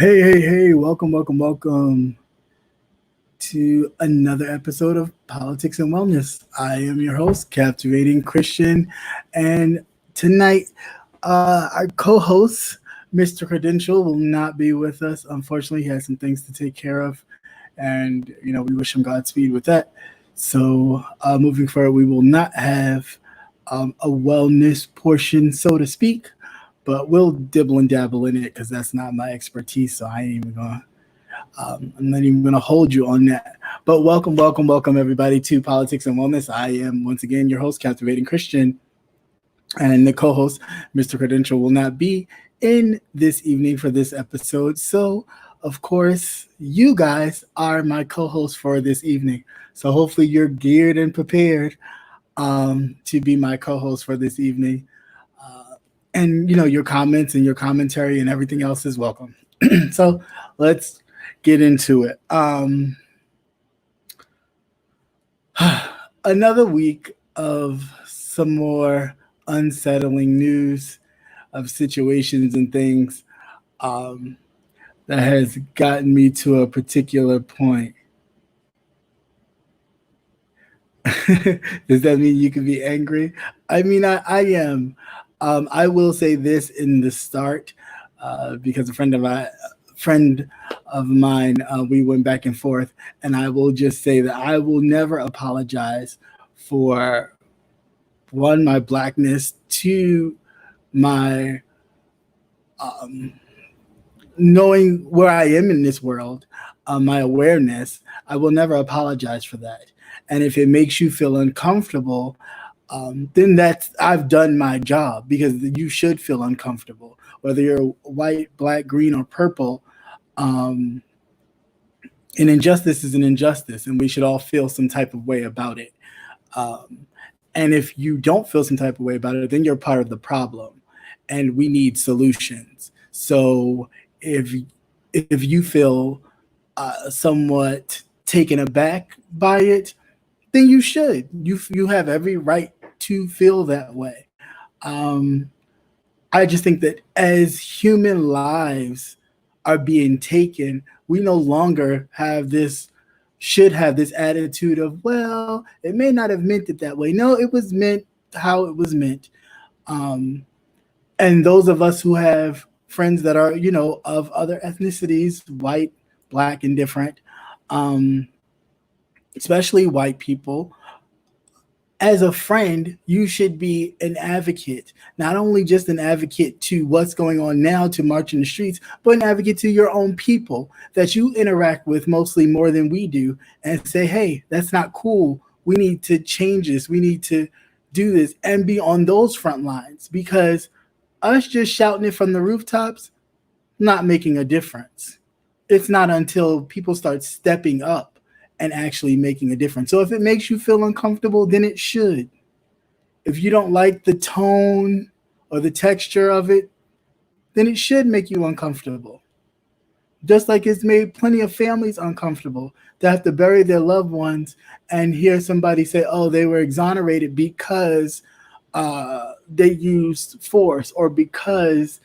Hey, welcome to another episode of Politics and Wellness. I am your host, Captivating Christian, and tonight, our co host, Mr. Credential, will not be with us. Unfortunately, he has some things to take care of, and we wish him Godspeed with that. So, moving forward, we will not have a wellness portion, so to speak, but we'll dibble and dabble in it because that's not my expertise. So I ain't even gonna. I'm not even gonna hold you on that. But welcome everybody to Politics and Wellness. I am once again your host, Captivating Christian, and the co-host, Mr. Credential, will not be in this evening for this episode. So of course, you guys are my co-hosts for this evening. So hopefully you're geared and prepared to be my co-host for this evening. And your comments and your commentary and everything else is welcome. So let's get into it. Another week of some more unsettling news of situations and things that has gotten me to a particular point. Does that mean you can be angry? I mean, I am. I will say this in the start, because a friend of mine, we went back and forth, and I will just say that I will never apologize for one, my blackness, two, my knowing where I am in this world, my awareness. I will never apologize for that. And if it makes you feel uncomfortable, then I've done my job, because you should feel uncomfortable, whether you're white, black, green, or purple. Um, an injustice is an injustice, and we should all feel some type of way about it. Um, and if you don't feel some type of way about it, then you're part of the problem, and we need solutions. So if you feel somewhat taken aback by it, then you should. You have every right to feel that way. Um, I just think that as human lives are being taken, we no longer should have this attitude of, well, it may not have meant it that way. No, it was meant how it was meant. Um, and those of us who have friends that are, of other ethnicities, white, black, and different, um, especially white people, as a friend, you should be an advocate, not only just an advocate to what's going on now to march in the streets, but an advocate to your own people that you interact with mostly more than we do, and say, hey, that's not cool. We need to change this. We need to do this, and be on those front lines, because us just shouting it from the rooftops, not making a difference. It's not until people start stepping up and actually making a difference. So if it makes you feel uncomfortable, then it should. If you don't like the tone or the texture of it, then it should make you uncomfortable. Just like it's made plenty of families uncomfortable to have to bury their loved ones and hear somebody say, oh, they were exonerated because they used force, or because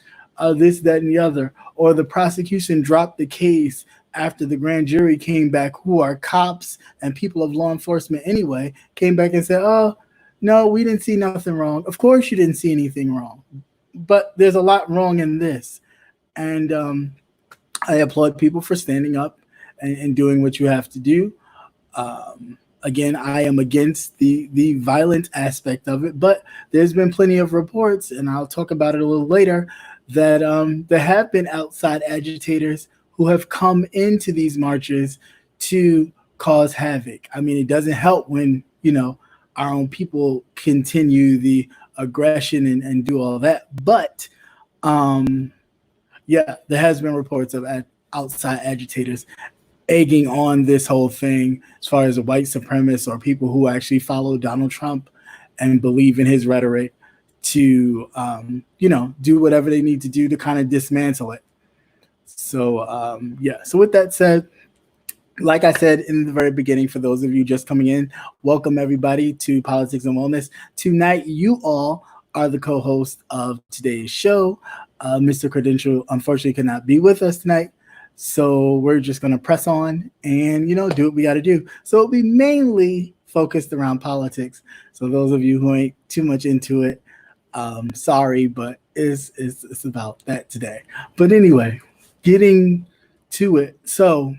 this, that, and the other, or the prosecution dropped the case after the grand jury came back, who are cops and people of law enforcement anyway, came back and said, oh, no, we didn't see nothing wrong. Of course you didn't see anything wrong, but there's a lot wrong in this. And I applaud people for standing up and doing what you have to do. Again, I am against the violent aspect of it, but there's been plenty of reports, and I'll talk about it a little later, that there have been outside agitators who have come into these marches to cause havoc. I mean, it doesn't help when, our own people continue the aggression and do all that. But yeah, there has been reports of outside agitators egging on this whole thing, as far as the white supremacists or people who actually follow Donald Trump and believe in his rhetoric, to do whatever they need to do to kind of dismantle it. So yeah. So with that said, like I said in the very beginning, for those of you just coming in, welcome everybody to Politics and Wellness. Tonight, you all are the co-host of today's show. Mr. Credential unfortunately could not be with us tonight, So we're just going to press on and, do what we got to do. So it'll be mainly focused around politics. So those of you who ain't too much into it, sorry, but it's about that today. But anyway, getting to it. So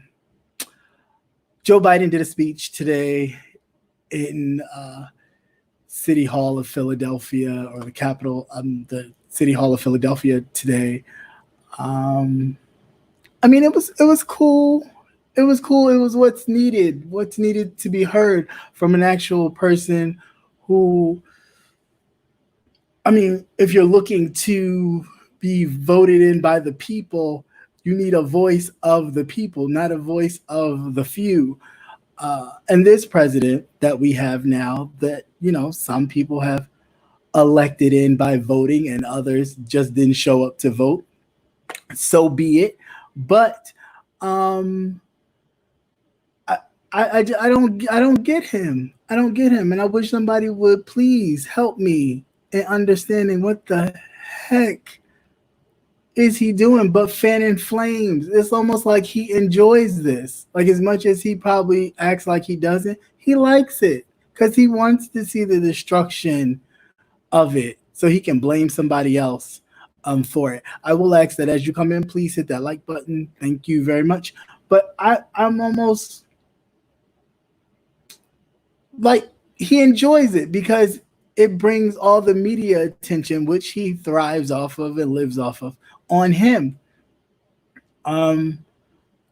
Joe Biden did a speech today in City Hall of Philadelphia, or the City Hall of Philadelphia today. I mean, it was cool. It was cool. It was what's needed to be heard from an actual person who, I mean, if you're looking to be voted in by the people, you need a voice of the people, not a voice of the few. And this president that we have now, that, some people have elected in by voting and others just didn't show up to vote, so be it. But I don't get him. I don't get him, and I wish somebody would please help me in understanding what the heck is he doing but fanning flames. It's almost like he enjoys this. Like, as much as he probably acts like he doesn't, he likes it because he wants to see the destruction of it so he can blame somebody else for it. I will ask that as you come in, please hit that like button. Thank you very much. But I'm almost like, he enjoys it because it brings all the media attention, which he thrives off of and lives off of, on him. The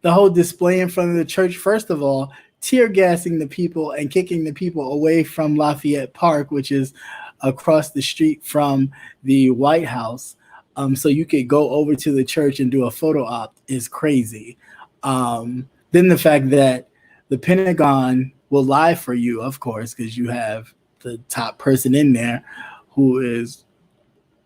whole display in front of the church, first of all, tear gassing the people and kicking the people away from Lafayette Park, which is across the street from the White House, so you could go over to the church and do a photo op, is crazy. Then the fact that the Pentagon will lie for you, of course, because you have the top person in there who is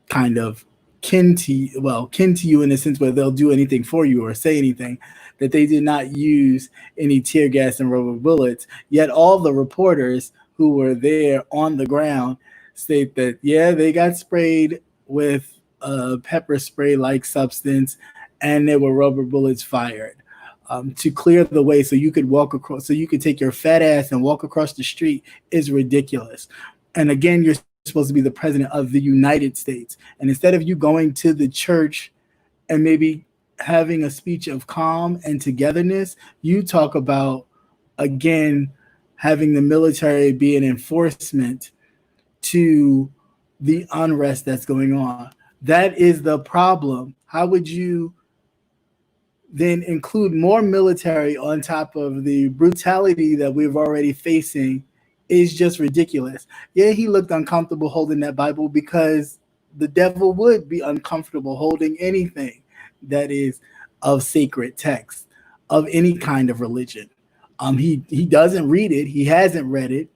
kind of kin to you in the sense where they'll do anything for you or say anything, that they did not use any tear gas and rubber bullets. Yet all the reporters who were there on the ground state that, yeah, they got sprayed with a pepper spray like substance and there were rubber bullets fired to clear the way so you could walk across, so you could take your fat ass and walk across the street, is ridiculous. And again, you're supposed to be the president of the United States. And instead of you going to the church and maybe having a speech of calm and togetherness, you talk about, again, having the military be an enforcement to the unrest that's going on. That is the problem. How would you then include more military on top of the brutality that we're already facing? Is just ridiculous. Yeah, he looked uncomfortable holding that Bible because the devil would be uncomfortable holding anything that is of sacred text, of any kind of religion. He doesn't read it. He hasn't read it.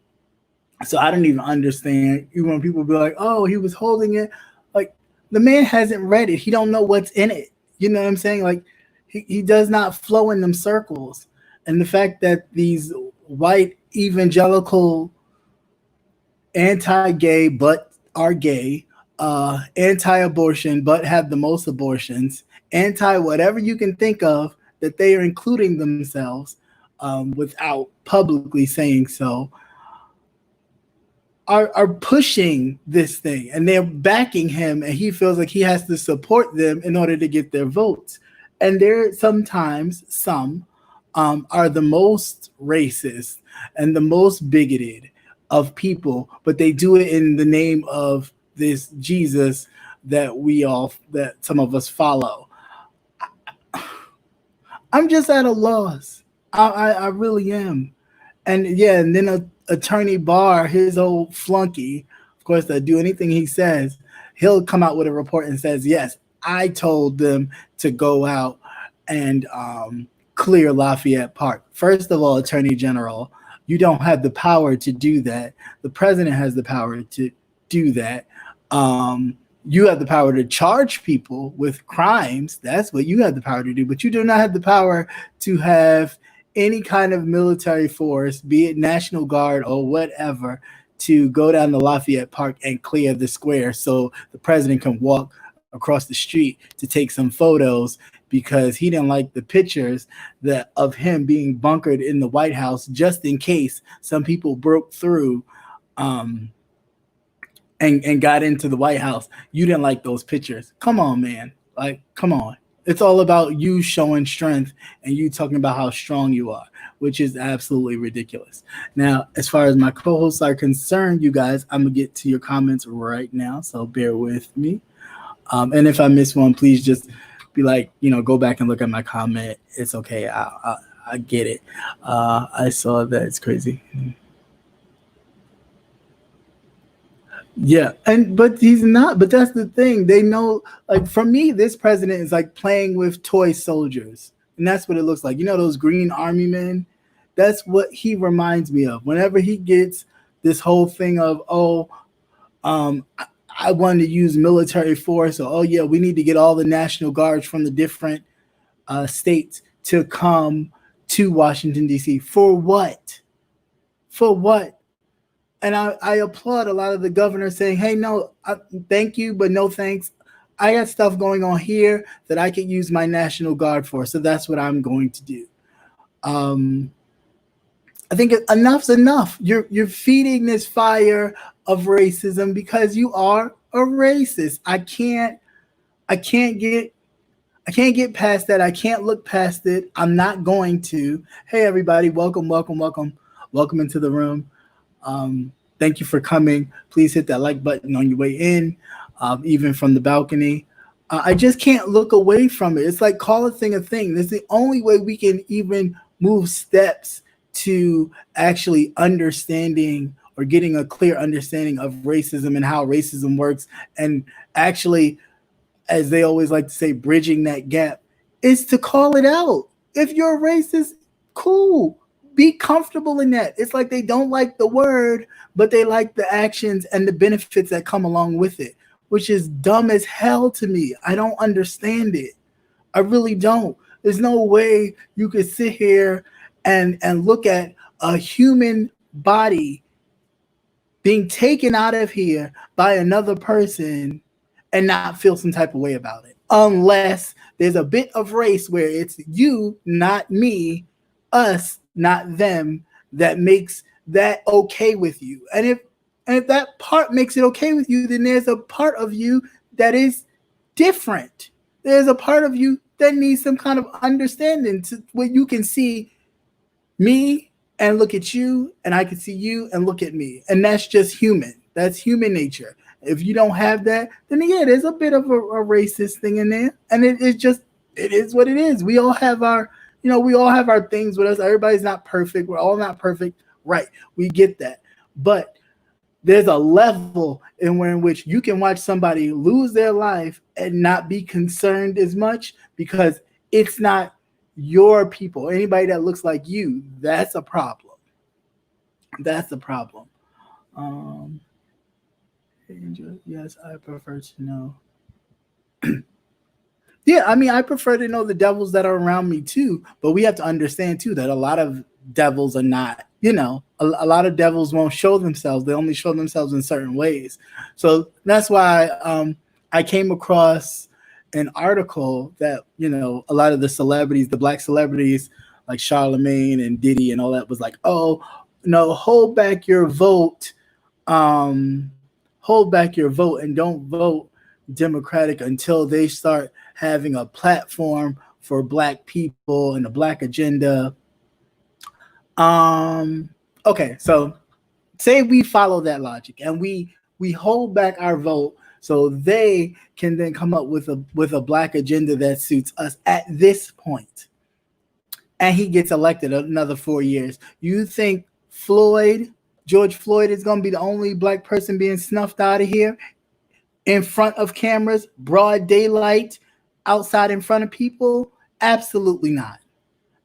So I don't even understand. Even when people be like, oh, he was holding it. Like, the man hasn't read it. He don't know what's in it. You know what I'm saying? Like, he does not flow in them circles. And the fact that these white evangelical anti-gay but are gay, anti-abortion but have the most abortions, anti-whatever you can think of, that they are including themselves without publicly saying so, are pushing this thing, and they're backing him, and he feels like he has to support them in order to get their votes. And there sometimes some are the most racist and the most bigoted of people, but they do it in the name of this Jesus that some of us follow. I'm just at a loss. I really am. And yeah, and then Attorney Barr, his old flunky, of course, that do anything he says, he'll come out with a report and says, yes, I told them to go out and clear Lafayette Park. First of all, Attorney General, you don't have the power to do that. The president has the power to do that. You have the power to charge people with crimes. That's what you have the power to do. But you do not have the power to have any kind of military force, be it National Guard or whatever, to go down to Lafayette Park and clear the square so the president can walk across the street to take some photos because he didn't like the pictures that of him being bunkered in the White House just in case some people broke through um, and got into the White House. You didn't like those pictures. Come on, man. Like, come on. It's all about you showing strength and you talking about how strong you are, which is absolutely ridiculous. Now, as far as my co-hosts are concerned, you guys, I'm gonna get to your comments right now, so bear with me. And if I miss one, please just be like, go back and look at my comment. It's okay. I get it. I saw that. It's crazy. Yeah, but he's not. But that's the thing. They know, like for me, this president is like playing with toy soldiers, and that's what it looks like. Those green army men. That's what he reminds me of. Whenever he gets this whole thing of, I wanted to use military force, or oh yeah, we need to get all the National Guards from the different states to come to Washington D.C. For what? For what? And I applaud a lot of the governors saying, hey, no, thank you, but no thanks. I got stuff going on here that I could use my National Guard for, so that's what I'm going to do. I think enough's enough. You're feeding this fire of racism because you are a racist. I can't get past that. I can't look past it. I'm not going to. Hey everybody, welcome into the room. Thank you for coming. Please hit that like button on your way in, even from the balcony. I just can't look away from it. It's like call a thing a thing. That's the only way we can even move steps to actually understanding or getting a clear understanding of racism and how racism works, and actually, as they always like to say, bridging that gap is to call it out. If you're a racist, cool. Be comfortable in that. It's like they don't like the word, but they like the actions and the benefits that come along with it, which is dumb as hell to me. I don't understand it. I really don't. There's no way you could sit here and look at a human body being taken out of here by another person and not feel some type of way about it. Unless there's a bit of race where it's you, not me, us, not them, that makes that okay with you. And if that part makes it okay with you, then there's a part of you that is different. There's a part of you that needs some kind of understanding to where you can see me and look at you, and I can see you and look at me. And that's just human. That's human nature. If you don't have that, then yeah, there's a bit of a racist thing in there. And it is what it is. We all have our things with us. Everybody's not perfect. We're all not perfect. Right. We get that. But there's a level in which you can watch somebody lose their life and not be concerned as much because it's not your people. Anybody that looks like you, that's a problem. That's a problem. Yes, I prefer to know. Yeah, I mean, I prefer to know the devils that are around me too, but we have to understand too that a lot of devils are not, a lot of devils won't show themselves. They only show themselves in certain ways. So that's why I came across an article that, a lot of the celebrities, the black celebrities like Charlemagne and Diddy and all that was like, oh, no, hold back your vote and don't vote Democratic until they start having a platform for black people and a black agenda. Okay, so say we follow that logic and we hold back our vote so they can then come up with a black agenda that suits us at this point. And he gets elected another 4 years. You think George Floyd is going to be the only black person being snuffed out of here in front of cameras, broad daylight, outside in front of people? Absolutely not.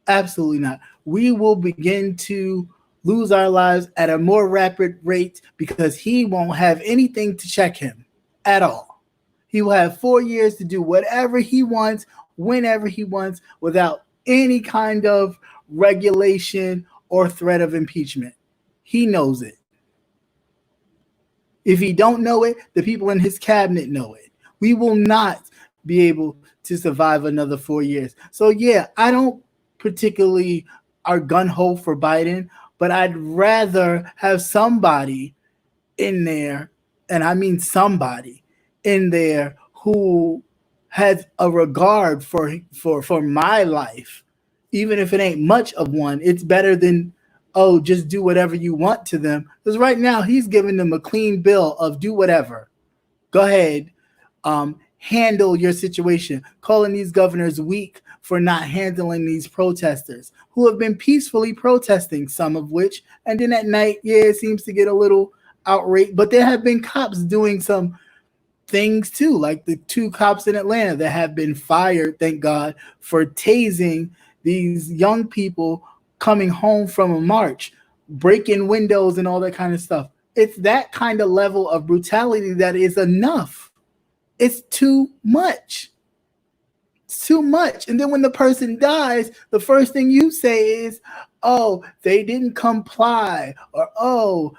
Absolutely not. We will begin to lose our lives at a more rapid rate because he won't have anything to check him at all. He will have 4 years to do whatever he wants, whenever he wants, without any kind of regulation or threat of impeachment. He knows it. If he don't know it, the people in his cabinet know it. We will not be able to survive another 4 years. So yeah, I don't particularly are gun ho for Biden, but I'd rather have somebody in there, and I mean somebody in there who has a regard for my life, even if it ain't much of one. It's better than, oh, just do whatever you want to them. Because right now he's giving them a clean bill of do whatever. Go ahead, handle your situation, calling these governors weak for not handling these protesters who have been peacefully protesting, some of which, and then at night, yeah, it seems to get a little outraged. But there have been cops doing some things too, like the 2 cops in Atlanta that have been fired, thank God, for tasing these young people coming home from a march, breaking windows and all that kind of stuff. It's that kind of level of brutality that is enough. It's too much. It's too much. And then when the person dies, the first thing you say is, oh, they didn't comply, or oh,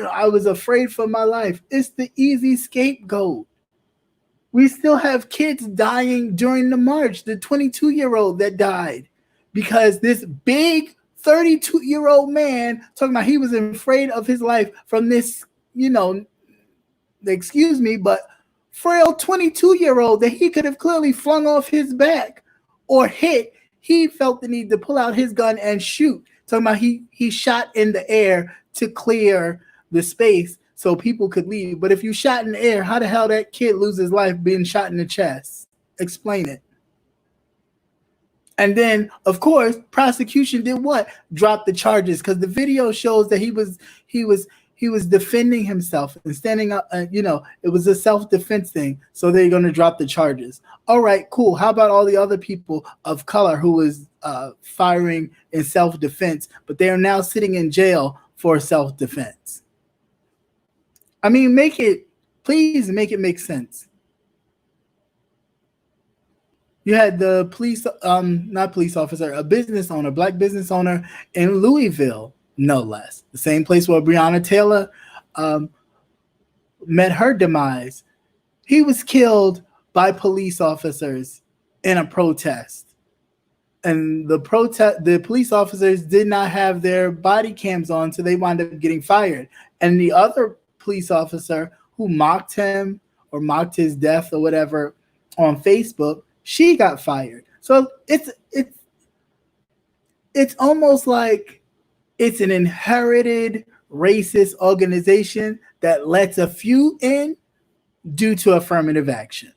I was afraid for my life. It's the easy scapegoat. We still have kids dying during the march. The 22-year-old that died because this big 32-year-old man talking about he was afraid of his life from this, excuse me, but frail 22-year-old that he could have clearly flung off his back or hit. He felt the need to pull out his gun and shoot. Talking about he shot in the air to clear the space so people could leave. But if you shot in the air, how the hell that kid lose his life being shot in the chest? Explain it. And then, of course, prosecution did what? Drop the charges, because the video shows that he was defending himself and standing up. It was a self-defense thing. So they're going to drop the charges. All right, cool. How about all the other people of color who was firing in self-defense, but they are now sitting in jail for self-defense? I mean, please make it make sense. You had the police, not police officer, a business owner, black business owner in Louisville, no less. The same place where Breonna Taylor met her demise. He was killed by police officers in a protest. And the police officers did not have their body cams on, so they wound up getting fired. And the other police officer who mocked him or mocked his death or whatever on Facebook, she got fired. So it's almost like it's an inherited racist organization that lets a few in due to affirmative action.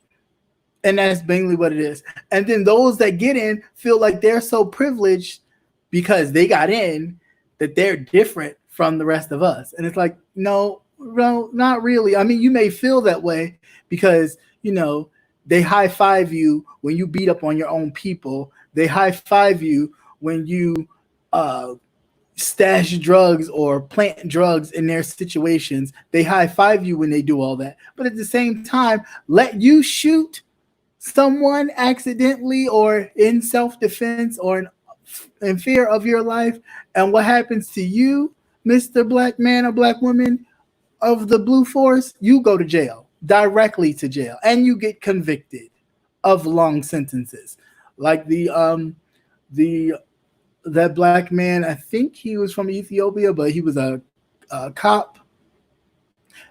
And that's mainly what it is. And then those that get in feel like they're so privileged because they got in that they're different from the rest of us. And it's like, no, not really. I mean, you may feel that way because, they high five you when you beat up on your own people. They high five you when you stash drugs or plant drugs in their situations. They high five you when they do all that. But at the same time, let you shoot someone accidentally or in self-defense or in fear of your life. And what happens to you, Mr. Black man or black woman of the blue force? You go to jail. Directly to jail, and you get convicted of long sentences, like that black man. I think he was from Ethiopia, but he was a cop,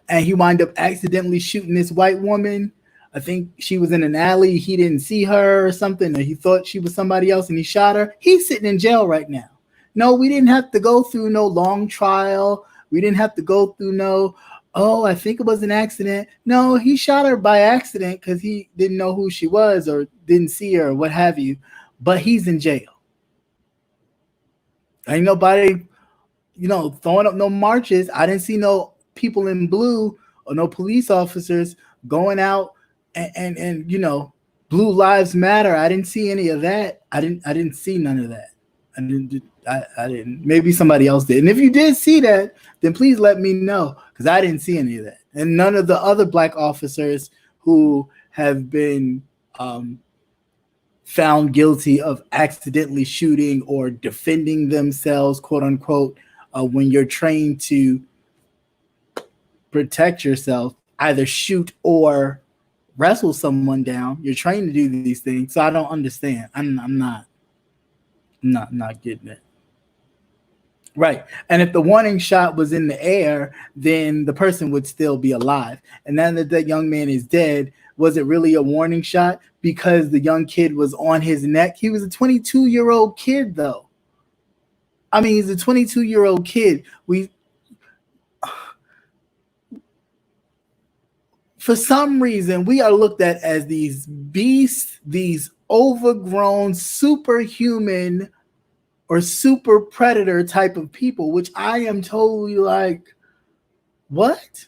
and he wound up accidentally shooting this white woman. I think she was in an alley. He didn't see her or something, or he thought she was somebody else, and he shot her. He's sitting in jail right now. No, we didn't have to go through no long trial. We didn't have to go through no, oh, I think it was an accident. No, he shot her by accident because he didn't know who she was or didn't see her or what have you. But he's in jail. Ain't nobody, throwing up no marches. I didn't see no people in blue or no police officers going out and Blue Lives Matter. I didn't see any of that. I didn't see none of that. I didn't. Maybe somebody else did. And if you did see that, then please let me know, because I didn't see any of that. And none of the other black officers who have been found guilty of accidentally shooting or defending themselves, quote unquote, when you're trained to protect yourself, either shoot or wrestle someone down. You're trained to do these things. So I don't understand. I'm not getting it. Right. And if the warning shot was in the air, then the person would still be alive. And now that that young man is dead, was it really a warning shot because the young kid was on his neck? He was a 22-year-old kid, though. I mean, he's a 22-year-old kid. For some reason, we are looked at as these beasts, these overgrown, superhuman or super predator type of people, which I am totally like, what?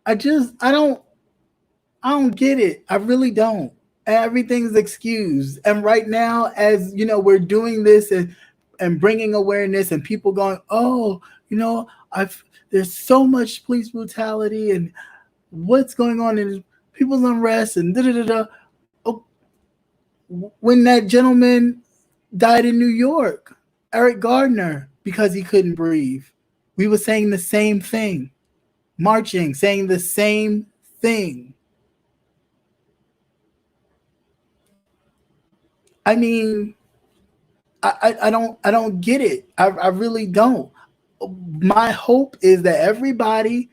I don't get it. I really don't. Everything's excused. And right now, as you know, we're doing this and bringing awareness, and people going, oh, you know, there's so much police brutality and what's going on in people's unrest and da da da da. Oh, when that gentleman died in New York, Eric Gardner, because he couldn't breathe, we were saying the same thing, marching, saying the same thing. I mean, I don't get it. I really don't. My hope is that everybody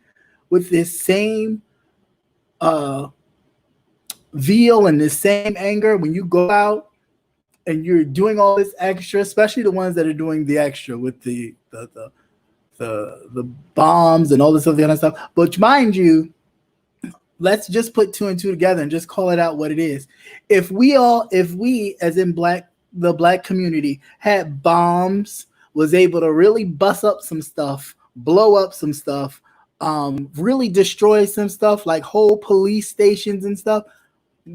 with this same zeal and this same anger, when you go out and you're doing all this extra, especially the ones that are doing the extra with the bombs and all this other kind of stuff. But mind you, let's just put two and two together and just call it out what it is. If we as in the black community had bombs, was able to really bust up some stuff, blow up some stuff, really destroy some stuff like whole police stations and stuff,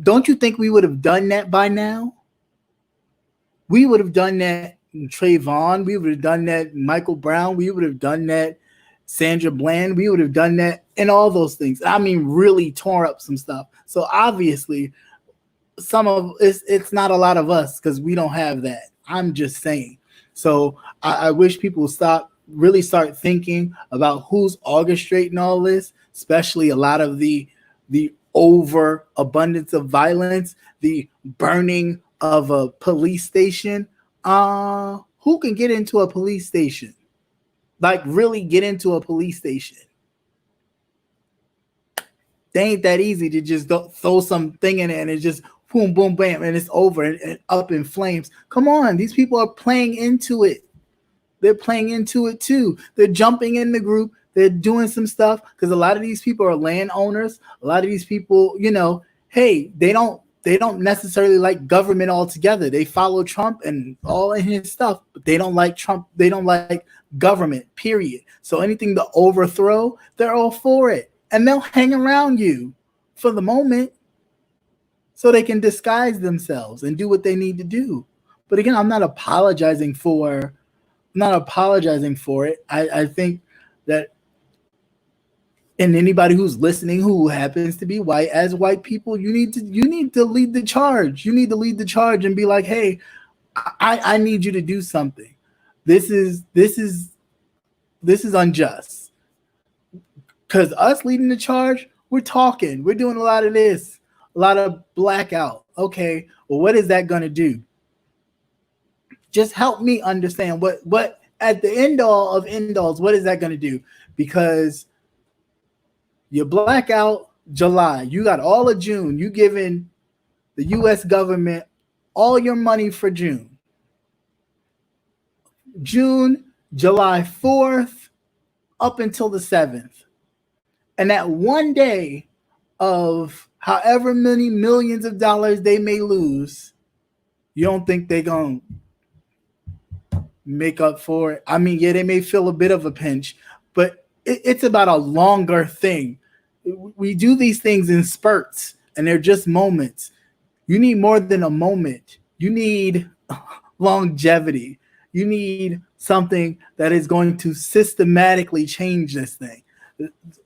don't you think we would have done that by now? We would have done that Trayvon. We would have done that Michael Brown. We would have done that Sandra Bland. We would have done that and all those things. I mean, really tore up some stuff. So obviously, it's not a lot of us because we don't have that. I'm just saying. So I wish people really start thinking about who's orchestrating all this, especially a lot of the overabundance of violence, the burning of a police station. Who can get into a police station? Like really get into a police station? They ain't that easy to just throw something in it and it just boom, boom, bam, and it's over and up in flames. Come on, these people are playing into it. They're playing into it too. They're jumping in the group. They're doing some stuff because a lot of these people are landowners. A lot of these people, you know, hey, they don't necessarily like government altogether. They follow Trump and all of his stuff, but they don't like Trump. They don't like government, period. So anything to overthrow, they're all for it. And they'll hang around you for the moment so they can disguise themselves and do what they need to do. But again, I'm not apologizing for it. I think that, and anybody who's listening who happens to be white, as white people, you need to lead the charge. You need to lead the charge and be like, hey, I need you to do something. This is unjust. Because us leading the charge, we're talking. We're doing a lot of this, a lot of blackout. Okay, well, what is that going to do? Just help me understand what at the end all of end alls, what is that going to do? Because you black out July, you got all of June, you giving the U.S. government all your money for June, July 4th, up until the 7th. And that one day of however many millions of dollars they may lose, you don't think they're going to make up for it? I mean, yeah, they may feel a bit of a pinch, but it's about a longer thing. We do these things in spurts, and they're just moments. You need more than a moment. You need longevity. You need something that is going to systematically change this thing.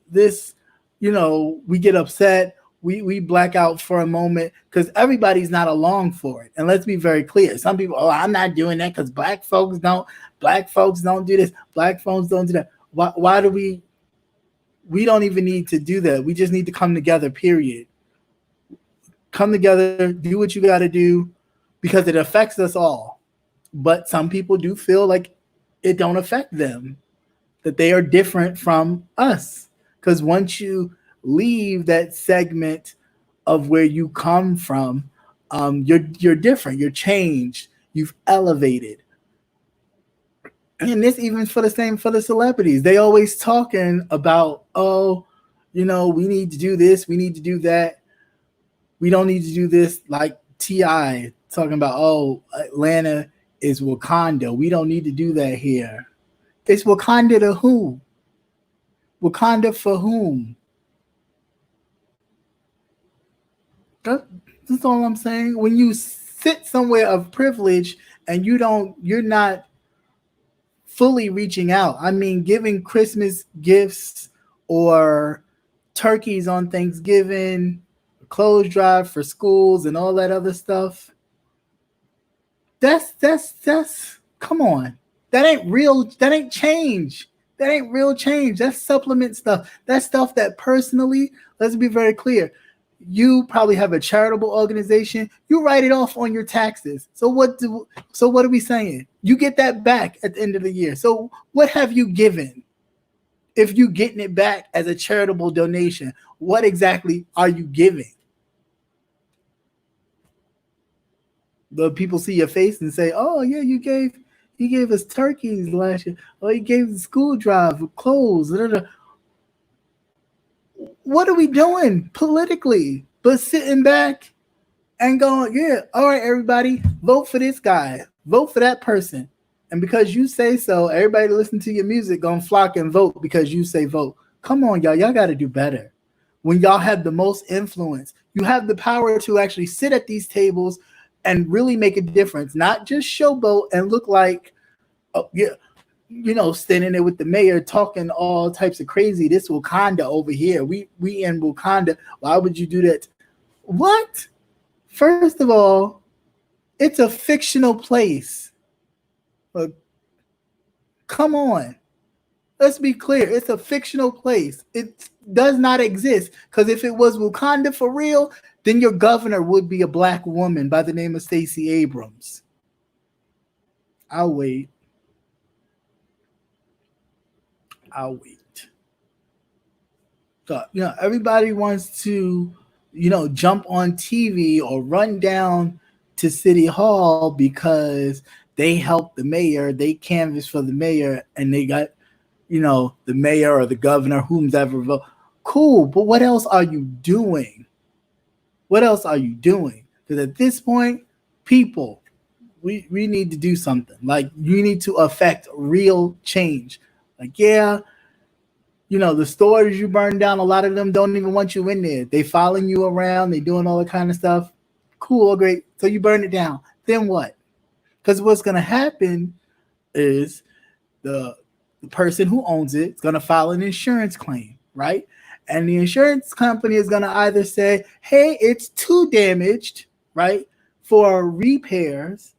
This, you know, we get upset. We black out for a moment because everybody's not along for it. And let's be very clear. Some people, I'm not doing that because black folks don't do this. Black folks don't do that. Why do we We don't even need to do that. We just need to come together, period. Come together, do what you got to do, because it affects us all. But some people do feel like it don't affect them, that they are different from us. Because once you leave that segment of where you come from, you're different, you're changed, you've elevated. And this even for the same for the celebrities. They always talking about, oh, we need to do this, we need to do that. We don't need to do this, like T.I. talking about, oh, Atlanta is Wakanda. We don't need to do that here. It's Wakanda to who? Wakanda for whom? That's all I'm saying. When you sit somewhere of privilege and you're not fully reaching out. I mean, giving Christmas gifts or turkeys on Thanksgiving, clothes drive for schools and all that other stuff. That's come on. That ain't real. That ain't change. That ain't real change. That's supplement stuff. That's stuff that personally, let's be very clear. You probably have a charitable organization. You write it off on your taxes. So what are we saying? You get that back at the end of the year. So what have you given? If you're getting it back as a charitable donation, what exactly are you giving? The people see your face and say, "Oh yeah, you gave us turkeys last year. Oh, you gave the school drive with clothes." What are we doing politically but sitting back and going, yeah, all right, everybody, vote for this guy, vote for that person. And because you say so, everybody listen to your music gonna flock and vote because you say vote. Come on, y'all got to do better. When y'all have the most influence, you have the power to actually sit at these tables and really make a difference, not just showboat and look like, oh, yeah, standing there with the mayor talking all types of crazy. This Wakanda over here. We in Wakanda. Why would you do that? What? First of all, it's a fictional place. Come on. Let's be clear. It's a fictional place. It does not exist. Because if it was Wakanda for real, then your governor would be a black woman by the name of Stacey Abrams. I'll wait. So, everybody wants to, jump on TV or run down to City Hall because they helped the mayor, they canvassed for the mayor, and they got, the mayor or the governor, whomever vote. Cool, but what else are you doing? What else are you doing? Because at this point, people, we need to do something. Like, you need to affect real change. Like, yeah, the stores you burn down, a lot of them don't even want you in there. They following you around. They doing all that kind of stuff. Cool, great. So you burn it down. Then what? Because what's going to happen is the person who owns it is going to file an insurance claim, right? And the insurance company is going to either say, hey, it's too damaged, right, for repairs.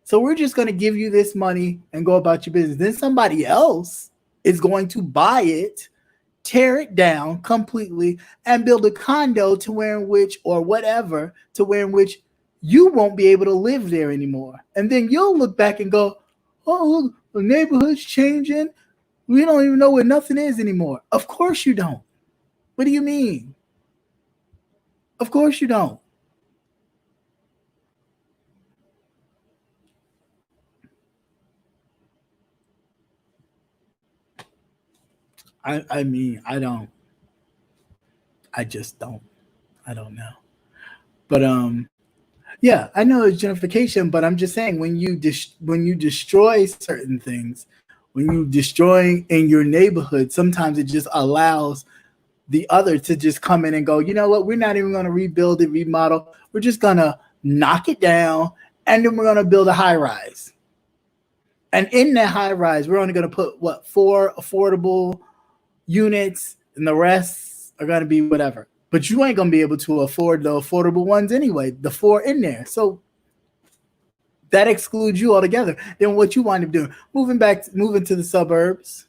So we're just going to give you this money and go about your business. Then somebody else is going to buy it, tear it down completely, and build a condo to where in which, or whatever, to where in which you won't be able to live there anymore. And then you'll look back and go, oh, look, the neighborhood's changing. We don't even know where nothing is anymore. Of course you don't. What do you mean? Of course you don't. I mean, I don't. I just don't. I don't know. But yeah, I know it's gentrification, but I'm just saying when you destroy certain things, when you destroy in your neighborhood, sometimes it just allows the other to just come in and go, you know what, we're not even going to rebuild it, remodel. We're just going to knock it down, and then we're going to build a high rise. And in that high rise, we're only going to put, 4 affordable units, and the rest are going to be whatever. But you ain't going to be able to afford the affordable ones anyway, the 4 in there. So that excludes you altogether. Then what you wind up doing, moving to the suburbs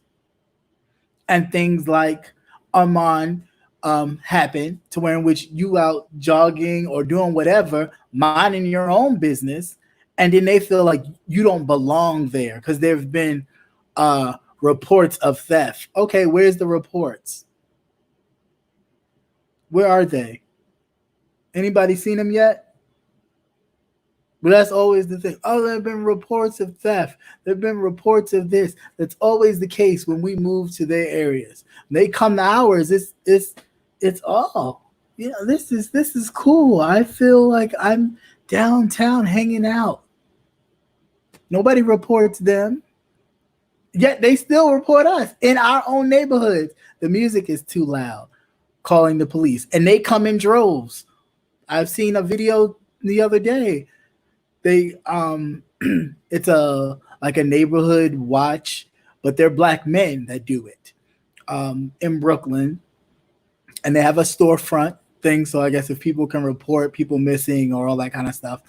and things like, Armand happen to where in which you out jogging or doing whatever, minding your own business, and then they feel like you don't belong there because there have been reports of theft. Okay, where's the reports? Where are they? Anybody seen them yet? But that's always the thing. Oh, there have been reports of theft. There have been reports of this. That's always the case when we move to their areas. When they come to ours. It's all. This is cool. I feel like I'm downtown hanging out. Nobody reports them. Yet they still report us in our own neighborhoods. The music is too loud, calling the police. And they come in droves. I've seen a video the other day. They it's like a neighborhood watch, but they're black men that do it in Brooklyn, and they have a storefront thing. So I guess if people can report people missing or all that kind of stuff,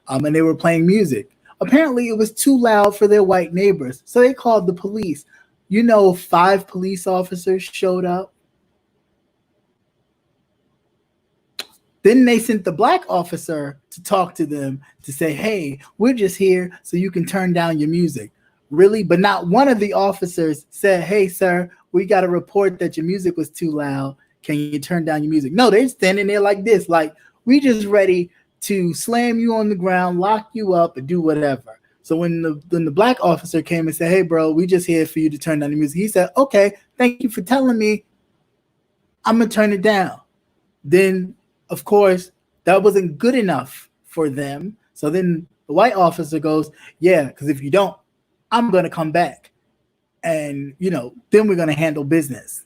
and they were playing music. Apparently, it was too loud for their white neighbors, so they called the police. 5 police officers showed up. Then they sent the black officer to talk to them to say, hey, we're just here so you can turn down your music. Really? But not one of the officers said, hey, sir, we got a report that your music was too loud. Can you turn down your music? No, they're standing there like this, like we just ready to slam you on the ground, lock you up, and do whatever. So when the black officer came and said, hey, bro, we just here for you to turn down the music, he said, okay, thank you for telling me. I'm going to turn it down. Then of course, that wasn't good enough for them. So then the white officer goes, yeah, because if you don't, I'm going to come back. And, then we're going to handle business.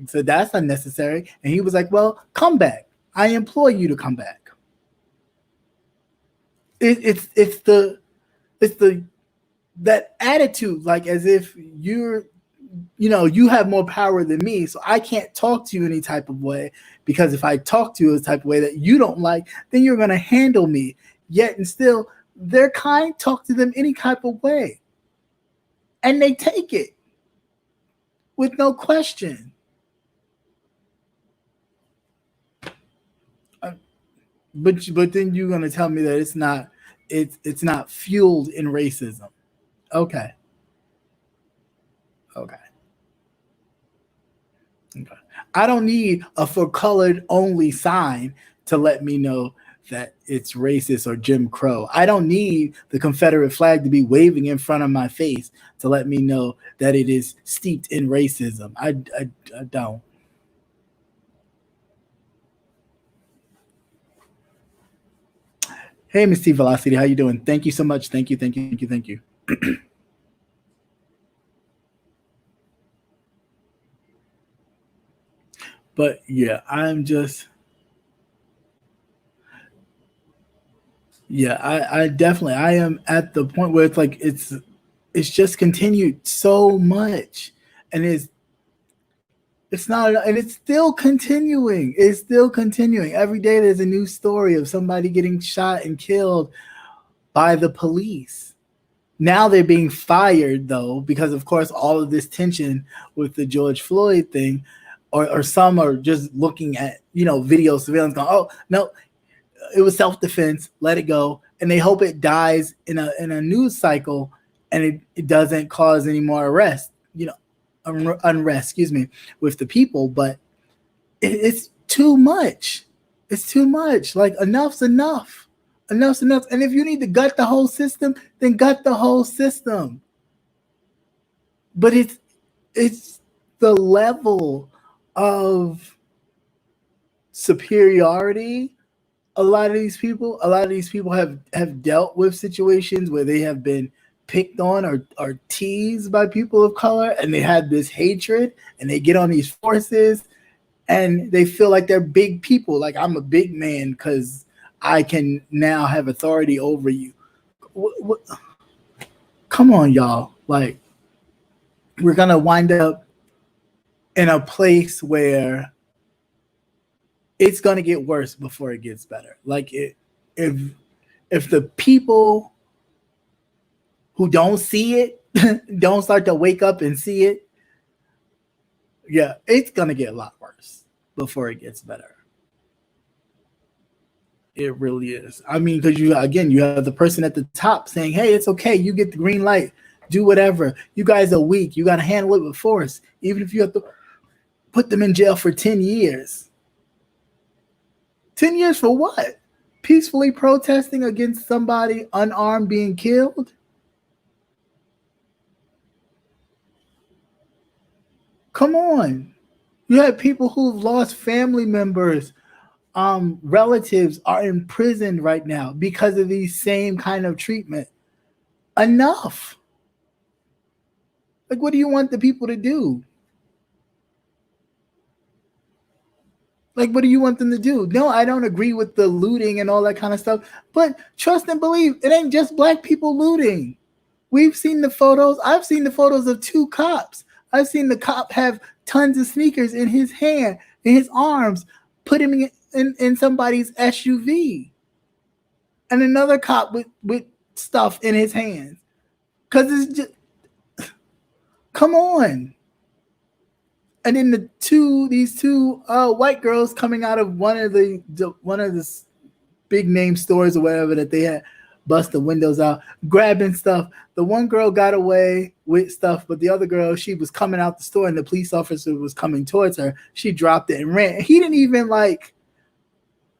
So that's unnecessary. And he was like, well, come back. I implore you to come back. It's that attitude, like as if you have more power than me, so I can't talk to you any type of way, because if I talk to you a type of way that you don't like, then you're going to handle me. Yet and still, they're kind, talk to them any type of way. And they take it with no question. But then you're going to tell me that it's not fueled in racism. Okay. I don't need a for colored only sign to let me know that it's racist or Jim Crow. I don't need the Confederate flag to be waving in front of my face to let me know that it is steeped in racism. I don't. Hey, Miss T Velocity, how you doing? Thank you so much. Thank you. But yeah, I definitely, I am at the point where it's like, it's just continued so much, and it's not, and it's still continuing. Every day there's a new story of somebody getting shot and killed by the police. Now they're being fired though, because of course all of this tension with the George Floyd thing, or some are just looking at video surveillance going, oh no, it was self-defense, let it go, and they hope it dies in a news cycle, and it doesn't cause any more unrest, with the people. But it's too much. Like, enough's enough. And if you need to gut the whole system, then gut the whole system. But it's the level of superiority. A lot of these people have dealt with situations where they have been picked on or teased by people of color, and they had this hatred, and they get on these forces, and they feel like they're big people. Like, I'm a big man because I can now have authority over you. Come on, y'all. Like, we're going to wind up in a place where it's going to get worse before it gets better. Like, if the people who don't see it don't start to wake up and see it, Yeah, it's gonna get a lot worse before it gets better. It really is. I mean, because you have the person at the top saying, "Hey, it's okay. You get the green light. Do whatever. You guys are weak. You got to handle it with force, even if you have to put them in jail for 10 years. 10 years for what? Peacefully protesting against somebody unarmed being killed? Come on. You have people who've lost family members, relatives are imprisoned right now because of these same kind of treatment. Enough. Like, what do you want the people to do? Like, what do you want them to do? No, I don't agree with the looting and all that kind of stuff. But trust and believe, it ain't just black people looting. We've seen the photos. I've seen the photos of two cops. I've seen the cop have tons of sneakers in his hand, in his arms, put him in somebody's SUV. And another cop with stuff in his hands. Because it's just, come on. And then these two white girls coming out of one of the big name stores or whatever that they had, bust the windows out, grabbing stuff. The one girl got away with stuff, but the other girl, she was coming out the store and the police officer was coming towards her. She dropped it and ran. He didn't even like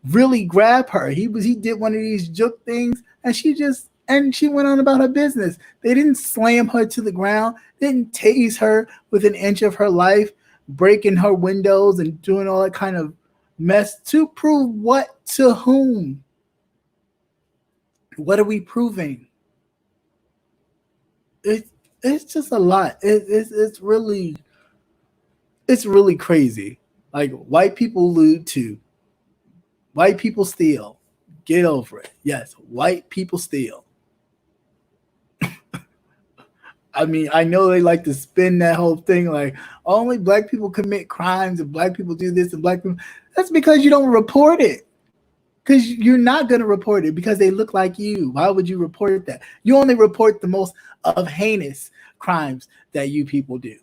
really grab her. He did one of these juke things and she went on about her business. They didn't slam her to the ground, didn't tase her with an inch of her life, breaking her windows and doing all that kind of mess to prove what to whom? What are we proving? It's just a lot. It's really crazy. Like, white people loot too. White people steal. Get over it. Yes, white people steal. I mean, I know they like to spin that whole thing like only black people commit crimes and black people do this and black people. That's because you don't report it. Because you're not going to report it because they look like you. Why would you report that? You only report the most of heinous crimes that you people do.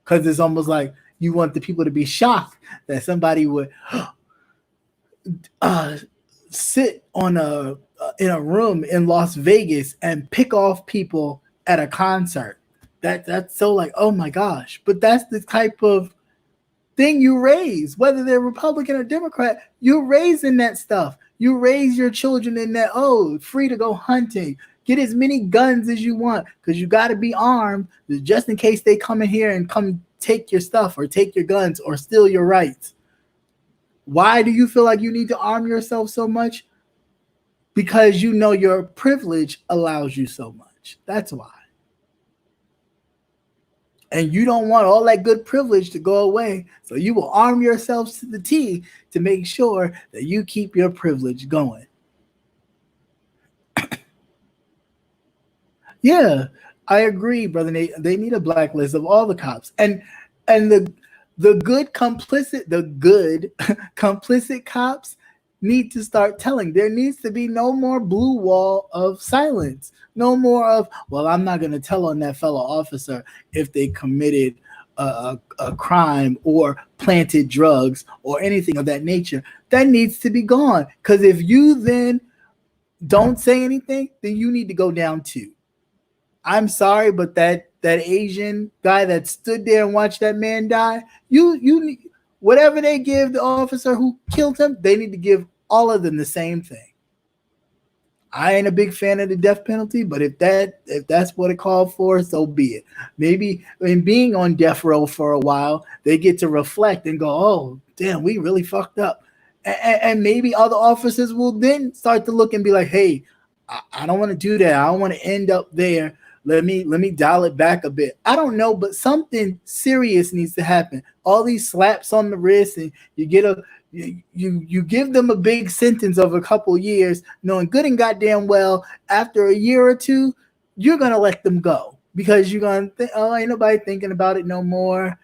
Because it's almost like you want the people to be shocked that somebody would sit in a room in Las Vegas and pick off people at a concert. That's so like, oh my gosh. But that's the type of thing you raise, whether they're Republican or Democrat. You're raising that stuff. You raise your children in that, free to go hunting. Get as many guns as you want because you got to be armed just in case they come in here and come take your stuff or take your guns or steal your rights. Why do you feel like you need to arm yourself so much? Because you know your privilege allows you so much. That's why. And you don't want all that good privilege to go away. So you will arm yourselves to the T to make sure that you keep your privilege going. Yeah, I agree, brother Nate. They need a blacklist of all the cops. And the good complicit cops need to start telling. There needs to be no more blue wall of silence. No more of, well, I'm not going to tell on that fellow officer if they committed a crime or planted drugs or anything of that nature. That needs to be gone. Because if you then don't say anything, then you need to go down too. I'm sorry, but that Asian guy that stood there and watched that man die, you whatever they give the officer who killed him, they need to give all of them the same thing. I ain't a big fan of the death penalty, but if that's what it called for, so be it. Maybe in being on death row for a while, they get to reflect and go, oh, damn, we really fucked up. And maybe other officers will then start to look and be like, hey, I don't want to do that. I don't want to end up there. Let me dial it back a bit. I don't know, but something serious needs to happen. All these slaps on the wrist, and you give them a big sentence of a couple years, knowing good and goddamn well after a year or two, you're gonna let them go because you're gonna think, oh, ain't nobody thinking about it no more.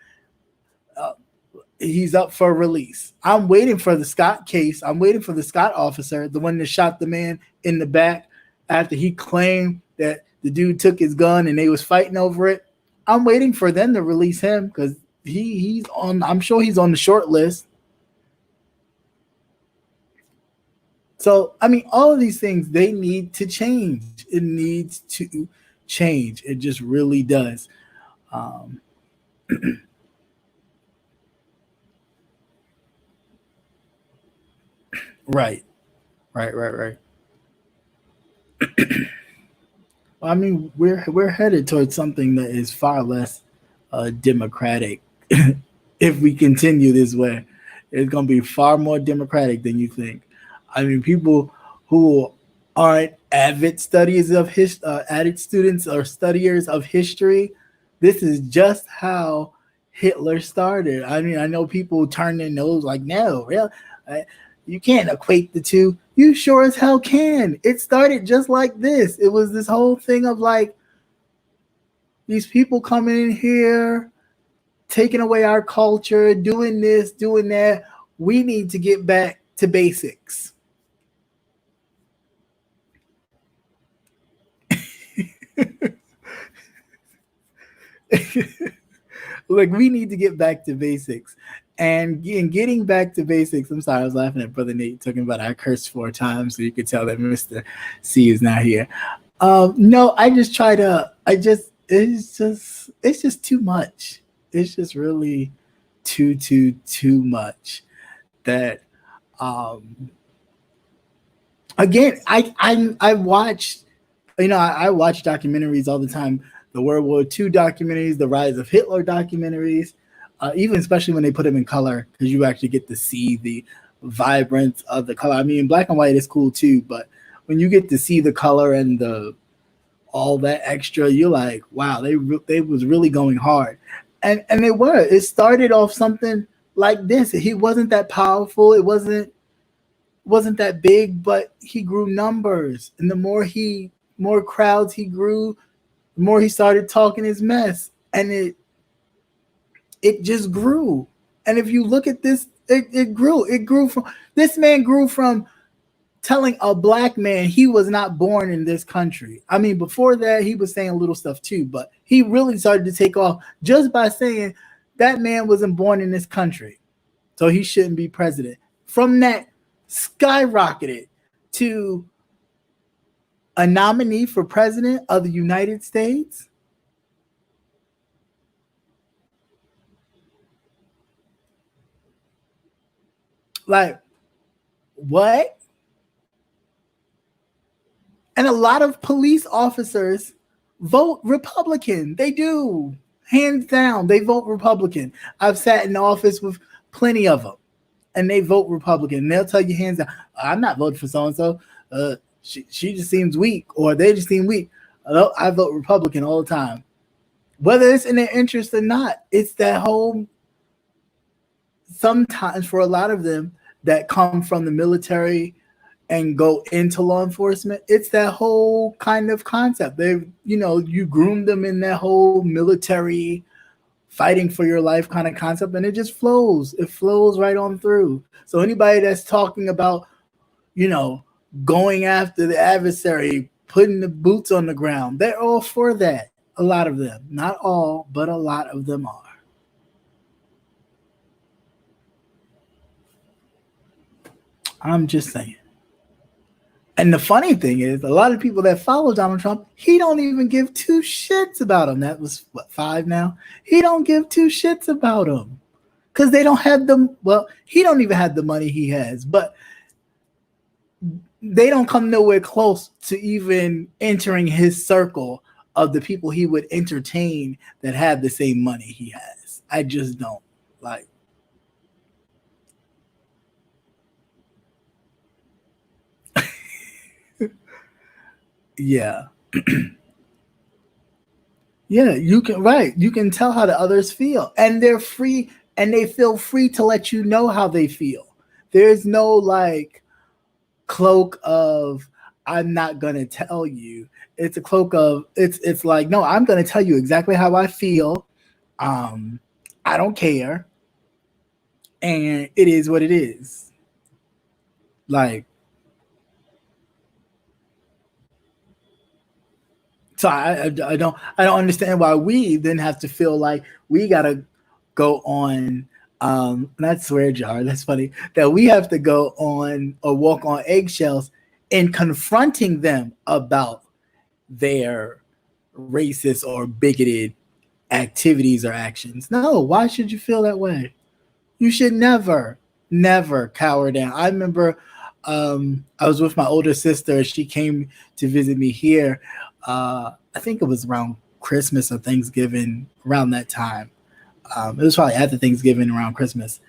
He's up for release. I'm waiting for the Scott case. I'm waiting for the Scott officer, the one that shot the man in the back after he claimed that the dude took his gun and they was fighting over it. I'm waiting for them to release him because he's on. I'm sure he's on the short list. So I mean, all of these things, they need to change. It needs to change. It just really does. Um, right, right. Well, I mean, we're headed towards something that is far less democratic. If we continue this way, it's going to be far more democratic than you think. I mean, people who aren't avid studies of avid students or studiers of history, this is just how Hitler started. I mean, I know people turn their nose like, no, real, uh, you can't equate the two. You sure as hell can. It started just like this. It was this whole thing of like these people coming in here, taking away our culture, doing this, doing that. We need to get back to basics. Like we need to get back to basics. And in getting back to basics, I'm sorry, I was laughing at Brother Nate talking about I cursed 4 times, so you could tell that Mr. C is not here. No, I just try to. It's just too much. It's just really too much. That um, again, I watched. I watch documentaries all the time. The World War II documentaries, the Rise of Hitler documentaries, even especially when they put them in color, because you actually get to see the vibrance of the color. I mean, in black and white is cool too, but when you get to see the color and the all that extra, you're like, wow, they was really going hard, and they were. It started off something like this. He wasn't that powerful. It wasn't that big, but he grew numbers, and the more crowds he grew, the more he started talking his mess, and it just grew. And if you look at this, it grew. It grew from this man grew from telling a black man he was not born in this country. I mean, before that, he was saying little stuff too, but he really started to take off just by saying that man wasn't born in this country, so he shouldn't be president. From that, skyrocketed to a nominee for president of the United States. Like, what? And a lot of police officers vote Republican. They do. Hands down, they vote Republican. I've sat in the office with plenty of them, and they vote Republican. And they'll tell you hands down, I'm not voting for so and so. She just seems weak, or they just seem weak. I vote Republican all the time, whether it's in their interest or not. It's that whole, sometimes for a lot of them that come from the military and go into law enforcement, it's that whole kind of concept. You groom them in that whole military fighting for your life kind of concept, and it just flows. It flows right on through. So anybody that's talking about, you know, going after the adversary, putting the boots on the ground, they're all for that. A lot of them, not all, but a lot of them are. I'm just saying. And the funny thing is, a lot of people that follow Donald Trump, he don't even give 2 shits about him. That was what, 5 now? He don't give 2 shits about him because they don't have them. Well, he don't even have the money he has, but they don't come nowhere close to even entering his circle of the people he would entertain that have the same money he has. I just don't like. Yeah. Yeah, you can, right. You can tell how the others feel, and they're free, and they feel free to let you know how they feel. There's no like cloak of I'm not gonna tell you. It's a cloak of it's like, no, I'm gonna tell you exactly how I feel. Um, I don't care, and it is what it is. Like, so I don't understand why we then have to feel like we gotta go on, not swear jar, that's funny, that we have to go on or walk on eggshells in confronting them about their racist or bigoted activities or actions. No, why should you feel that way? You should never cower down. I remember I was with my older sister. She came to visit me here. I think it was around Christmas or Thanksgiving, around that time. It was probably after Thanksgiving, around Christmas.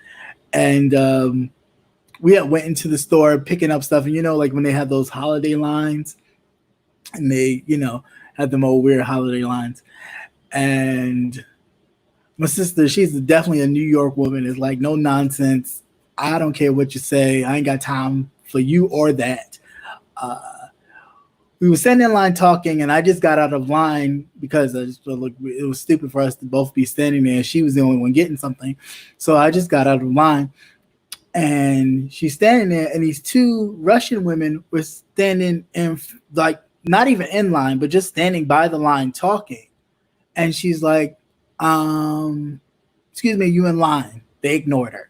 And we had went into the store picking up stuff. And, like when they had those holiday lines and they, had them old weird holiday lines. And my sister, she's definitely a New York woman, is like, no nonsense. I don't care what you say. I ain't got time for you or that. We were standing in line talking, and I just got out of line because I just felt like it was stupid for us to both be standing there. She was the only one getting something. So I just got out of line, and she's standing there, and these two Russian women were standing in, like, not even in line, but just standing by the line talking. And she's like, excuse me, you in line? They ignored her.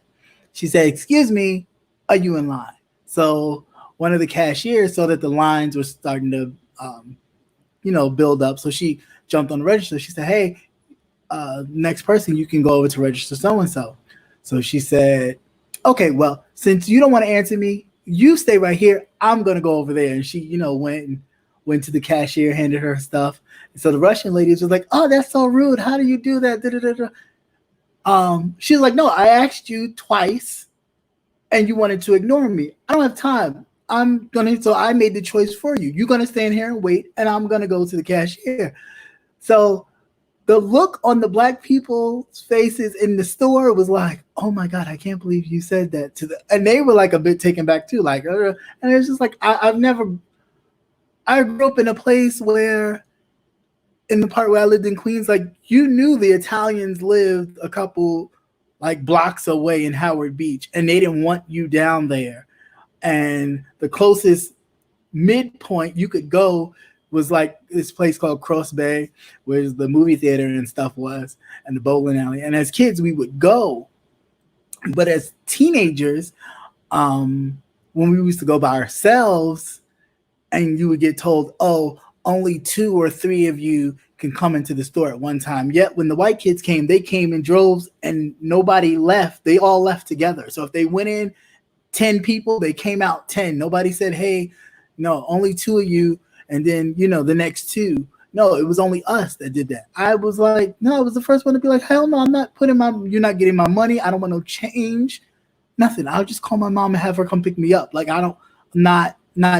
She said, excuse me, are you in line? So one of the cashiers saw that the lines were starting to, build up. So she jumped on the register. She said, hey, next person, you can go over to register so-and-so. So she said, okay, well, since you don't want to answer me, you stay right here. I'm going to go over there. And she, went to the cashier, handed her stuff. And so the Russian lady was like, oh, that's so rude. How do you do that? She's like, no, I asked you twice and you wanted to ignore me. I don't have time. So I made the choice for you. You're going to stand here and wait, and I'm going to go to the cashier. So the look on the Black people's faces in the store was like, oh my God, I can't believe you said that to them. And they were like a bit taken back too. Like, and it's just like, I grew up in a place where, in the part where I lived in Queens, like, you knew the Italians lived a couple like blocks away in Howard Beach, and they didn't want you down there. And the closest midpoint you could go was like this place called Cross Bay, where the movie theater and stuff was, and the bowling alley. And as kids, we would go. But as teenagers, when we used to go by ourselves, and you would get told, oh, only 2 or 3 of you can come into the store at one time. Yet when the white kids came, they came in droves and nobody left. They all left together. So if they went in 10 people, they came out 10. Nobody said, hey, no, only 2 of you. And then, the next 2. No, it was only us that did that. I was like, no, I was the first one to be like, hell no, I'm not you're not getting my money. I don't want no change. Nothing. I'll just call my mom and have her come pick me up. Like, I'm not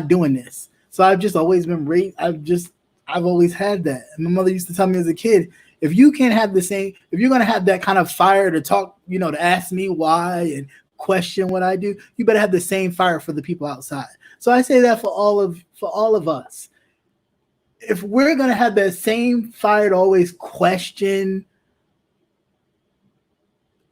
doing this. So I've just always been I've always had that. And my mother used to tell me as a kid, if you can't have if you're going to have that kind of fire to talk, to ask me why and question what I do, you better have the same fire for the people outside. So I say that for all of us. If we're going to have that same fire to always question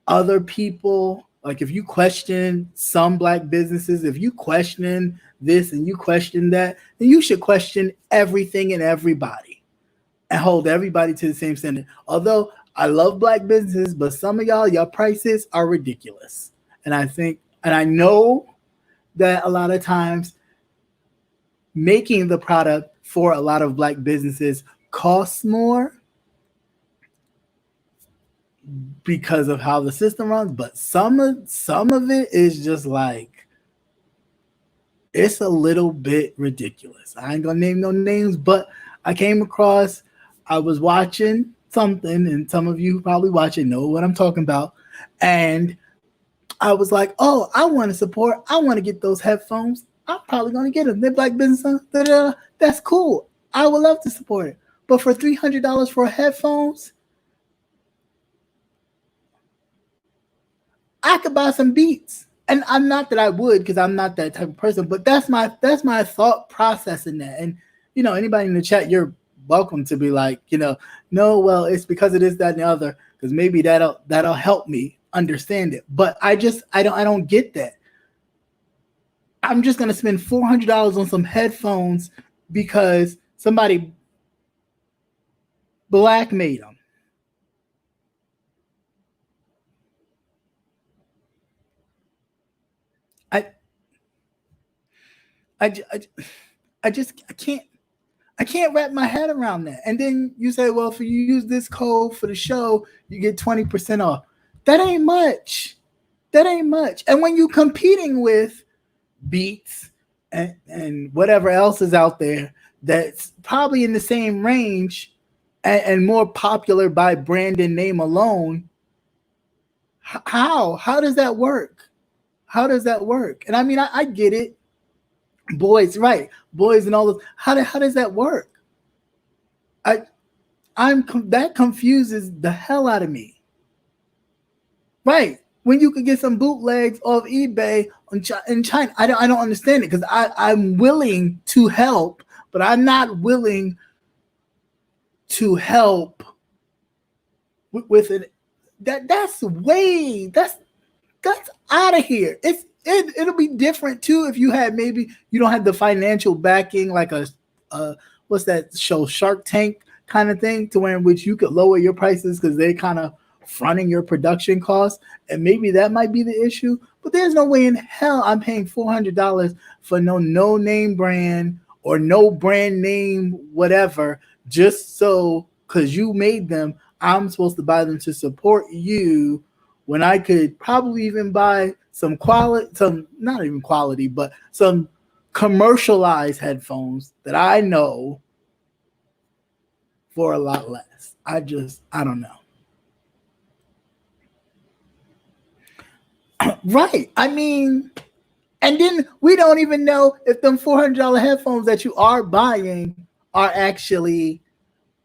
other people, like if you question some Black businesses, if you question this and you question that, then you should question everything and everybody and hold everybody to the same standard. Although I love Black businesses, but some of your prices are ridiculous. And I know that a lot of times making the product for a lot of Black businesses costs more because of how the system runs, but some of it is just like, it's a little bit ridiculous. I ain't gonna name no names, but I was watching something, and some of you probably watching know what I'm talking about, and I was like, oh, I want to get those headphones. I'm probably gonna get them. They're Black business. That's cool. I would love to support it. But for $300 for headphones, I could buy some Beats. And I'm not that I would, because I'm not that type of person, but that's my thought process in that. And, anybody in the chat, you're welcome to be like, no, well, it's because it is that and the other, because maybe that'll help me understand it. But I don't get that. I'm just going to spend $400 on some headphones because somebody Black made them. I can't wrap my head around that. And then you say, well, if you use this code for the show, you get 20% off. That ain't much. That ain't much. And when you're competing with Beats and whatever else is out there that's probably in the same range and more popular by brand and name alone, how does that work? How does that work? And I mean, I get it. Boys, right? Boys and all those. How does that work? That confuses the hell out of me. Right? When you could get some bootlegs off eBay in China, I don't understand it, because I'm willing to help, but I'm not willing to help with it. That's out of here. It'll be different too if you had, maybe you don't have the financial backing like a what's that show, Shark Tank kind of thing, to where in which you could lower your prices because they kind of fronting your production costs, and maybe that might be the issue. But there's no way in hell I'm paying $400 for no name brand or no brand name whatever, just so because you made them, I'm supposed to buy them to support you, when I could probably even buy some quality, some not even quality, but some commercialized headphones that I know for a lot less. I don't know. Right. I mean, and then we don't even know if them $400 headphones that you are buying are actually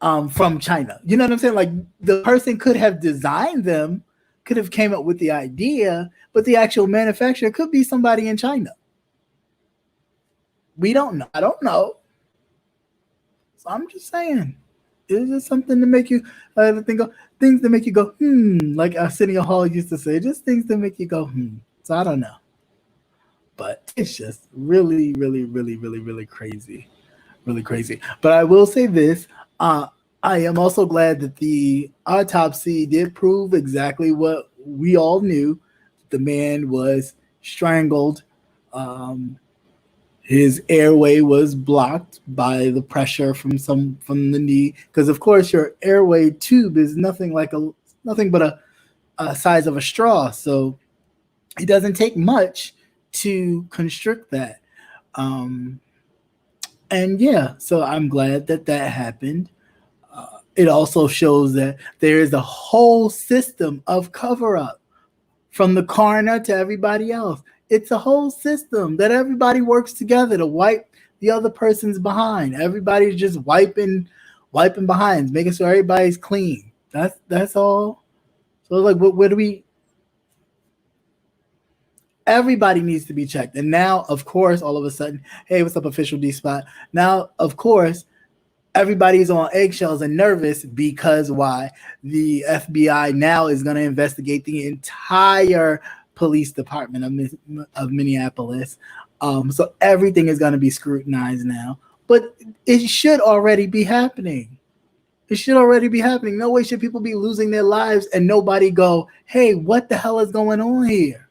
from China. You know what I'm saying? Like, the person could have designed them, could have came up with the idea, but the actual manufacturer could be somebody in China. We don't know. I don't know. So I'm just saying, it's just something to make you things to make you go, like Arsenio Hall used to say, just things to make you go, So I don't know. But it's just really, really, really, really, really crazy. Really crazy. But I will say this, I am also glad that the autopsy did prove exactly what we all knew. The man was strangled. His airway was blocked by the pressure from the knee, because of course your airway tube is nothing but a size of a straw, so it doesn't take much to constrict that. And yeah, so I'm glad that happened. It also shows that there is a whole system of cover up, from the coroner to everybody else. It's a whole system that everybody works together to wipe the other person's behind. Everybody's just wiping behinds, making sure everybody's clean. That's all. So like, where do we? Everybody needs to be checked. And now, of course, all of a sudden, hey, what's up, official D Spot? Now, of course, everybody's on eggshells and nervous, because why? The FBI now is going to investigate the entire police department of Minneapolis. So everything is going to be scrutinized now. But it should already be happening. It should already be happening. No way should people be losing their lives and nobody go, hey, what the hell is going on here?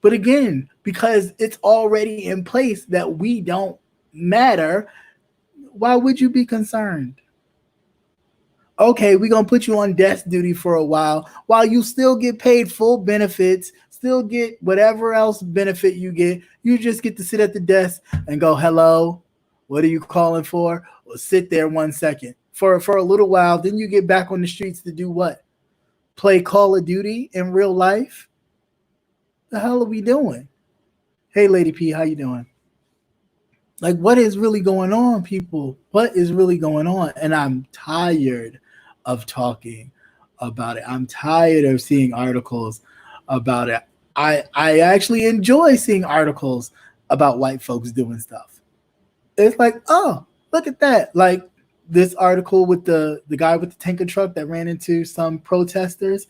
But again, because it's already in place that we don't matter, why would you be concerned? Okay, we're going to put you on desk duty for a while you still get paid full benefits, still get whatever else benefit you get. You just get to sit at the desk and go, hello, what are you calling for? Well, sit there 1 second for a little while. Then you get back on the streets to do what? Play Call of Duty in real life? The hell are we doing? Hey, Lady P, how you doing? Like, what is really going on, people? What is really going on? And I'm tired of talking about it. I'm tired of seeing articles about it. I actually enjoy seeing articles about white folks doing stuff. It's like, oh, look at that. Like this article with the guy with the tanker truck that ran into some protesters.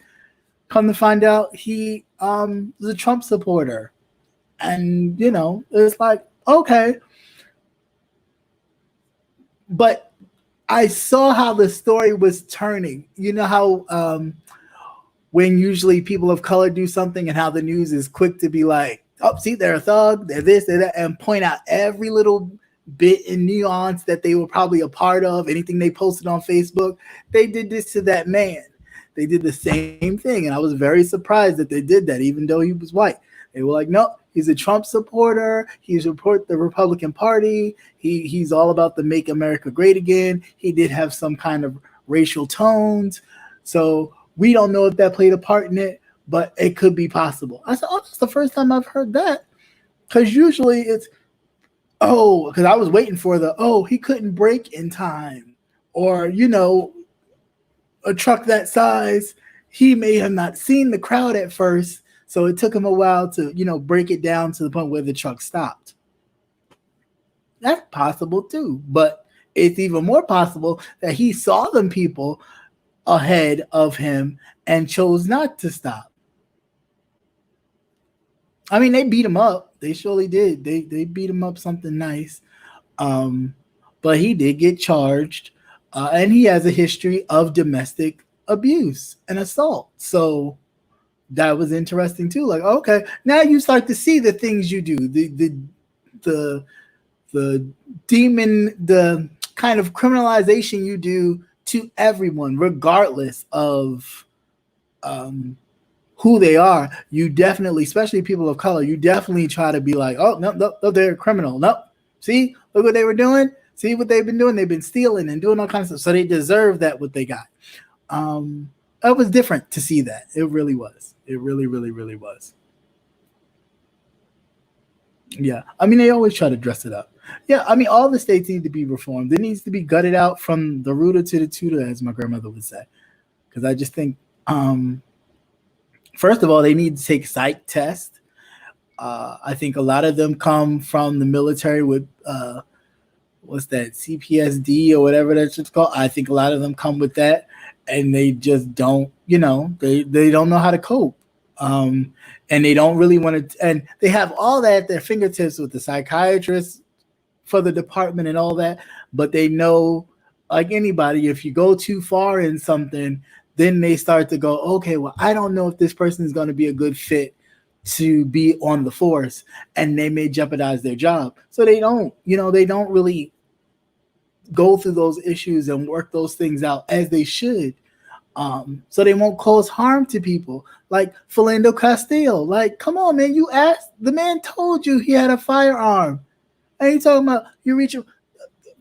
Come to find out, he was a Trump supporter. And, it's like, okay. But I saw how the story was turning. You know how when usually people of color do something and how the news is quick to be like, oh, see, they're a thug, they're this, they're that, and point out every little bit and nuance that they were probably a part of, anything they posted on Facebook. They did this to that man. They did the same thing. And I was very surprised that they did that, even though he was white. They were like, no, he's a Trump supporter. He support the Republican Party. He's all about the Make America Great Again. He did have some kind of racial tones. So we don't know if that played a part in it, but it could be possible. I said, oh, that's the first time I've heard that. Because usually it's, oh, because I was waiting for he couldn't brake in time. Or, a truck that size, he may have not seen the crowd at first. So it took him a while to, break it down to the point where the truck stopped. That's possible too. But it's even more possible that he saw them people ahead of him and chose not to stop. I mean, they beat him up. They surely did. They beat him up something nice. But he did get charged. And he has a history of domestic abuse and assault. So that was interesting too. Like, okay, now you start to see the things you do, the demon, the kind of criminalization you do to everyone, regardless of who they are. You definitely, especially people of color, you definitely try to be like, oh, no, they're a criminal. No, see, look what they were doing. See what they've been doing. They've been stealing and doing all kinds of stuff. So they deserve that, what they got. It was different to see that. It really was. It really, really, really was. Yeah. I mean, they always try to dress it up. Yeah. I mean, all the states need to be reformed. It needs to be gutted out from the rooter to the tutor, as my grandmother would say. Because I just think, first of all, they need to take psych tests. I think a lot of them come from the military with, what's that, CPSD or whatever that's called. I think a lot of them come with that, and they just don't, they don't know how to cope. And they don't really want to, and they have all that at their fingertips with the psychiatrist for the department and all that, but they know, like anybody, if you go too far in something, then they start to go, okay, well, I don't know if this person is going to be a good fit to be on the force, and they may jeopardize their job. So they don't really go through those issues and work those things out as they should. So they won't cause harm to people. Like Philando Castile. Like, come on, man. You asked, the man told you he had a firearm. And he's talking about you reach.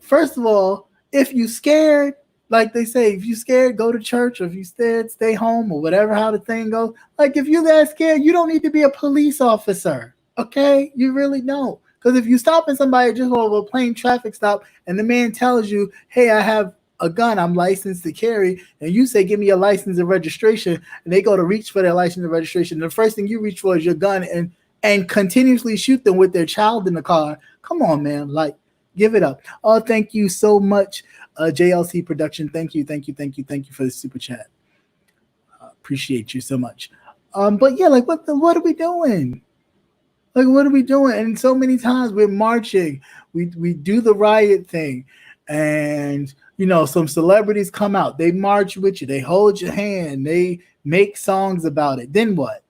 First of all, if you scared, like they say, if you scared, go to church, or if you scared, stay home, or whatever, how the thing goes. Like, if you're that scared, you don't need to be a police officer. Okay? You really don't. Because if you stopping somebody just over a plain traffic stop and the man tells you, hey, I have a gun, I'm licensed to carry, and you say, give me your license and registration, and they go to reach for their license and registration, the first thing you reach for is your gun and continuously shoot them with their child in the car. Come on, man. Like, give it up. Oh, thank you so much, JLC Production. Thank you for the super chat. Appreciate you so much. But yeah, like, what are we doing? Like, what are we doing? And so many times we're marching. We do the riot thing, and some celebrities come out. They march with you. They hold your hand. They make songs about it. Then what?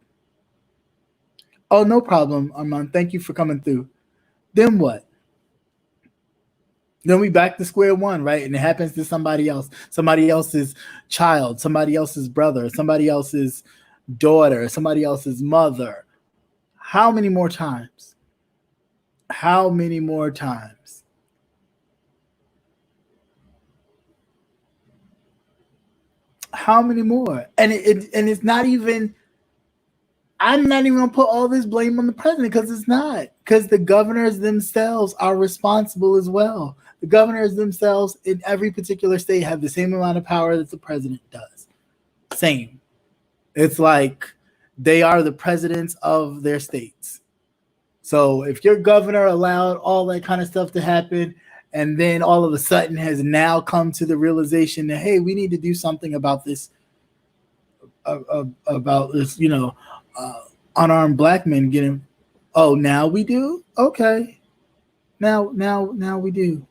Oh, no problem, Armand. Thank you for coming through. Then what? Then we back to square one, right? And it happens to somebody else, somebody else's child, somebody else's brother, somebody else's daughter, somebody else's mother. How many more times? How many more times? How many more? And it's not even, I'm not even going to put all this blame on the president, because it's not. Because the governors themselves are responsible as well. The governors themselves in every particular state have the same amount of power that the president does. Same. It's like they are the presidents of their states. So if your governor allowed all that kind of stuff to happen, and then all of a sudden has now come to the realization that, hey, we need to do something about this, unarmed black men getting. Oh, now we do? Okay. Now we do.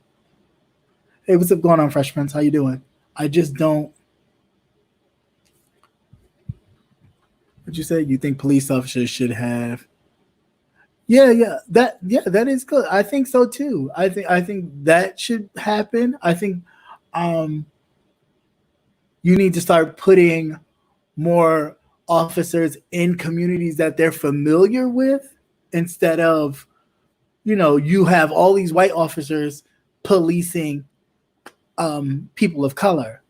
Hey, what's up going on, Fresh Prince? How you doing? I just don't. What'd you say? You think police officers should have? That is good. I think so too. I think that should happen. I think um, you need to start putting more officers in communities that they're familiar with instead of, you have all these white officers policing people of color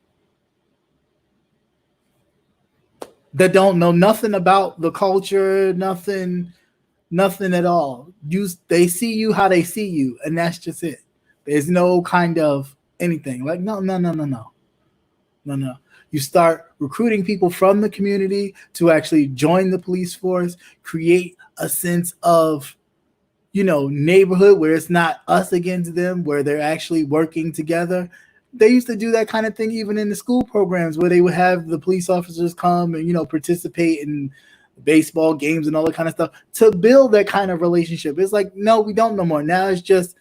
that don't know nothing about the culture, nothing at all. They see you how they see you, and that's just it. There's no kind of anything. Like, no, no, no, no, no. No, no. You start recruiting people from the community to actually join the police force, create a sense of, neighborhood where it's not us against them, where they're actually working together. They used to do that kind of thing even in the school programs where they would have the police officers come and, participate in baseball games and all that kind of stuff to build that kind of relationship. It's like, no, we don't no more. Now it's just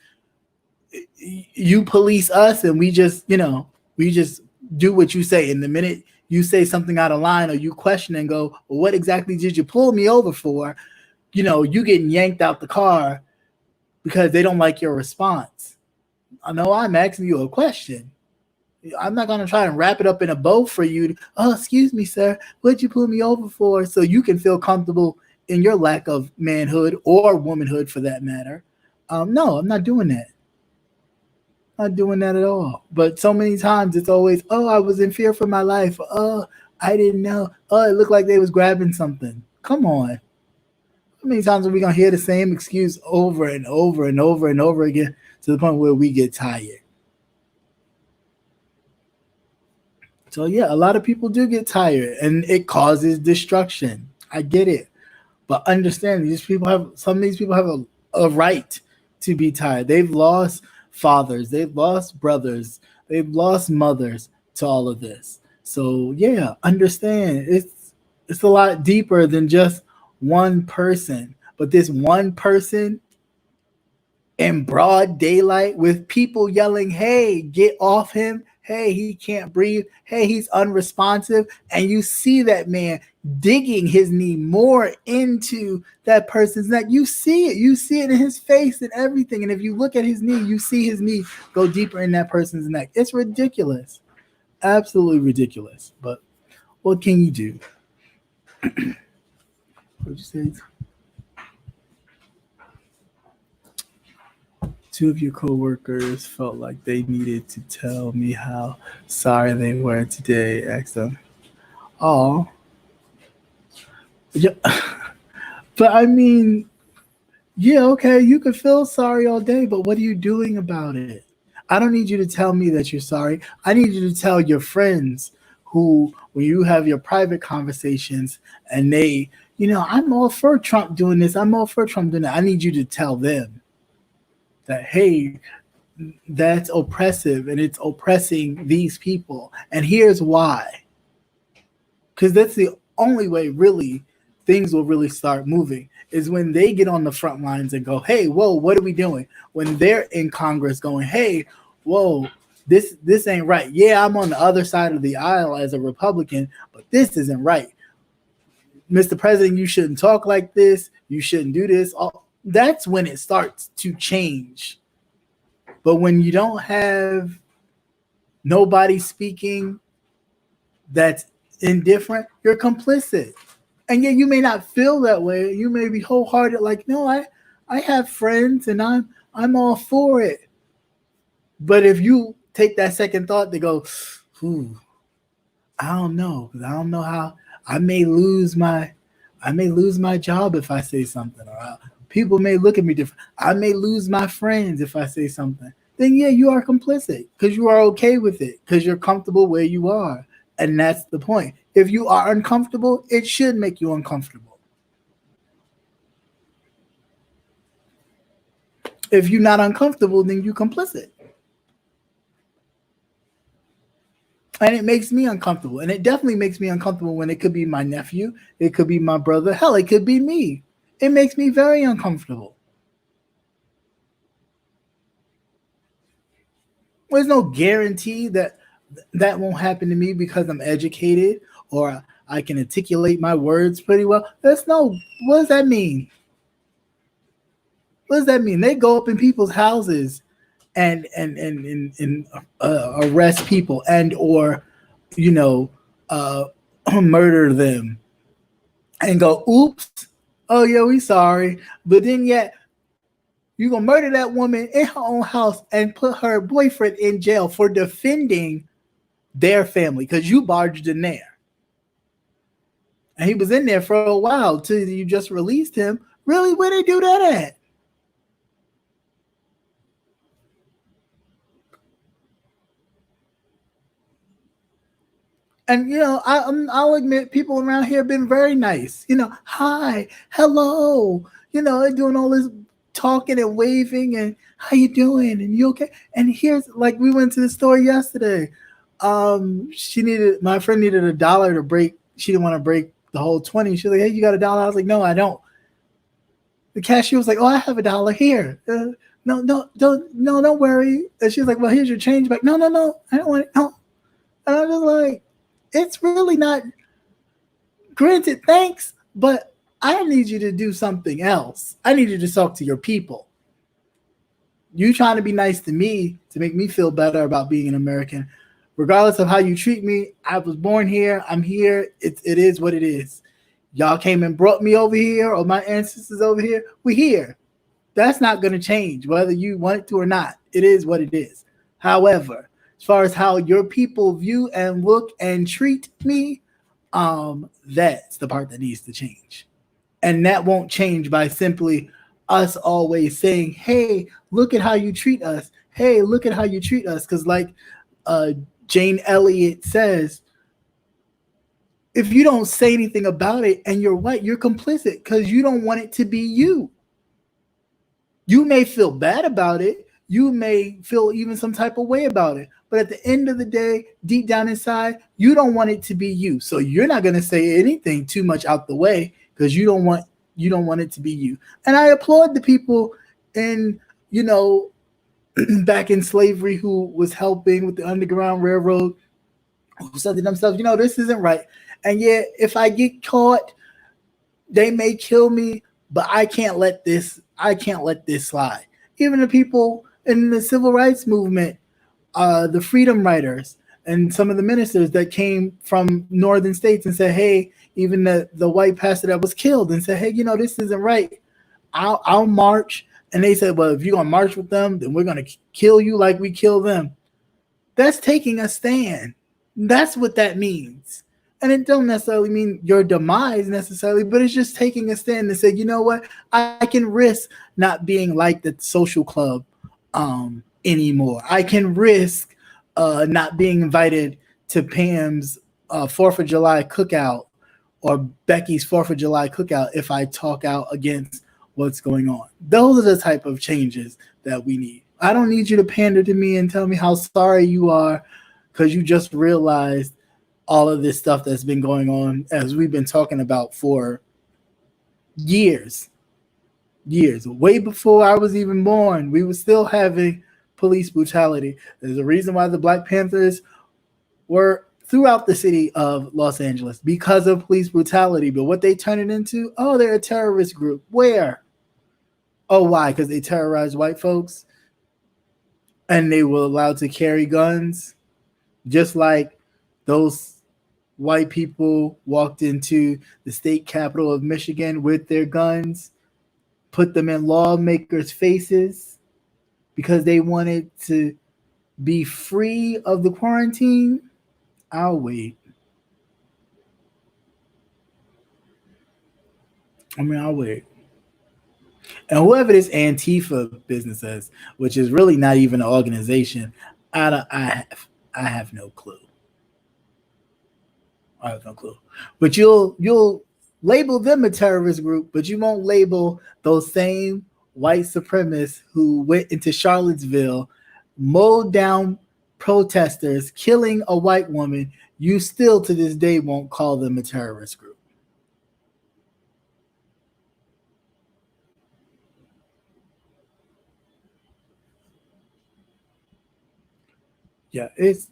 you police us and we just do what you say. And the minute you say something out of line or you question and go, well, what exactly did you pull me over for? You getting yanked out the car because they don't like your response. I know I'm asking you a question. I'm not going to try and wrap it up in a bow for you. Oh, excuse me, sir. What'd you pull me over for? So you can feel comfortable in your lack of manhood or womanhood for that matter. No, I'm not doing that. Not doing that at all. But so many times it's always, oh, I was in fear for my life. Oh, I didn't know. Oh, it looked like they was grabbing something. Come on. How many times are we going to hear the same excuse over and over and over and over again to the point where we get tired? So yeah, a lot of people do get tired and it causes destruction. I get it. But understand some of these people have a right to be tired. They've lost fathers, they've lost brothers, they've lost mothers to all of this. So yeah, understand it's a lot deeper than just one person. But this one person in broad daylight with people yelling, hey, get off him. Hey, he can't breathe. Hey, he's unresponsive. And you see that man digging his knee more into that person's neck. You see it. You see it in his face and everything. And if you look at his knee, you see his knee go deeper in that person's neck. It's ridiculous. Absolutely ridiculous. But what can you do? What'd you say? Two of your coworkers felt like they needed to tell me how sorry they were today. Asked them. Oh, yeah. But I mean, yeah, okay, you could feel sorry all day, but what are you doing about it? I don't need you to tell me that you're sorry. I need you to tell your friends who, when you have your private conversations and they, I'm all for Trump doing this. I'm all for Trump doing that. I need you to tell them that, hey, that's oppressive and it's oppressing these people. And here's why. Because that's the only way really things will really start moving is when they get on the front lines and go, hey, whoa, what are we doing? When they're in Congress going, hey, whoa, this ain't right. Yeah, I'm on the other side of the aisle as a Republican, but this isn't right. Mr. President, you shouldn't talk like this. You shouldn't do this. That's when it starts to change. But when you don't have nobody speaking that's indifferent, you're complicit. And yet you may not feel that way. You may be wholehearted, like, no, I have friends and I'm all for it. But if you take that second thought to go, I don't know, because I don't know how I may lose my job if I say something, or people may look at me different. I may lose my friends if I say something. Then yeah, you are complicit because you are okay with it because you're comfortable where you are. And that's the point. If you are uncomfortable, it should make you uncomfortable. If you're not uncomfortable, then you're complicit. And it makes me uncomfortable. And it definitely makes me uncomfortable when it could be my nephew. It could be my brother. Hell, it could be me. It makes me very uncomfortable. There's no guarantee that won't happen to me because I'm educated or I can articulate my words pretty well. What does that mean? What does that mean? They go up in people's houses and arrest people and or you know uh, murder them and go, oops, oh yeah, we sorry. But then yet you gonna murder that woman in her own house and put her boyfriend in jail for defending their family because you barged in there. And he was in there for a while till you just released him. Really, where they do that at? And I'll admit, people around here have been very nice. Hi, hello. They're doing all this talking and waving and how you doing and you okay? And here's like we went to the store yesterday. My friend needed $1 to break. She didn't want to break the whole 20. She was like, "Hey, you got $1?" I was like, "No, I don't." The cashier was like, "Oh, I have $1 here." No, no, don't worry. And she was like, "Well, here's your change back." No, no, no, I don't want it. No. And I was just like, it's really not. Granted, thanks, but I need you to do something else. I need you to talk to your people. You trying to be nice to me to make me feel better about being an American, regardless of how you treat me. I was born here. I'm here. It is what it is. Y'all came and brought me over here, or my ancestors over here. We here. That's not going to change whether you want it to or not. It is what it is. However, as far as how your people view and look and treat me, that's the part that needs to change. And that won't change by simply us always saying, "Hey, look at how you treat us. Hey, look at how you treat us." Because, like uh, Jane Elliott says, if you don't say anything about it and you're white, you're complicit because you don't want it to be you. You may feel bad about it. You may feel even some type of way about it. But at the end of the day, deep down inside, you don't want it to be you. So you're not going to say anything too much out the way because you don't want it to be you. And I applaud the people in, you know, back in slavery who was helping with the Underground Railroad, who said to themselves, this isn't right. And yet, if I get caught, they may kill me, but I can't let this slide. Even the people in the civil rights movement, the freedom writers, and some of the ministers that came from northern states and said, "Hey," even the white pastor that was killed and said, "Hey, this isn't right. I'll march." And they said, "Well, if you're gonna march with them, then we're gonna kill you like we kill them." That's taking a stand. That's what that means. And it don't necessarily mean your demise necessarily, but it's just taking a stand and say, you know what, I can risk not being like the social club anymore. I can risk not being invited to Pam's 4th of July cookout or Becky's 4th of July cookout if I talk out against what's going on. Those are the type of changes that we need. I don't need you to pander to me and tell me how sorry you are because you just realized all of this stuff that's been going on as we've been talking about for years. Years. Way before I was even born, we were still having police brutality. There's a reason why the Black Panthers were throughout the city of Los Angeles because of police brutality. But what they turn it into, oh, they're a terrorist group. Where? Oh, why? Because they terrorize white folks and they were allowed to carry guns, just like those white people walked into the state capital of Michigan with their guns, put them in lawmakers' faces because they wanted to be free of the quarantine. I'll wait. I'll wait. And whoever this Antifa business is, which is really not even an organization, I don't, I have no clue. I have no clue. But you'll label them a terrorist group, but you won't label those same white supremacists who went into Charlottesville, mowed down protesters, killing a white woman. You still to this day won't call them a terrorist group. Yeah, it's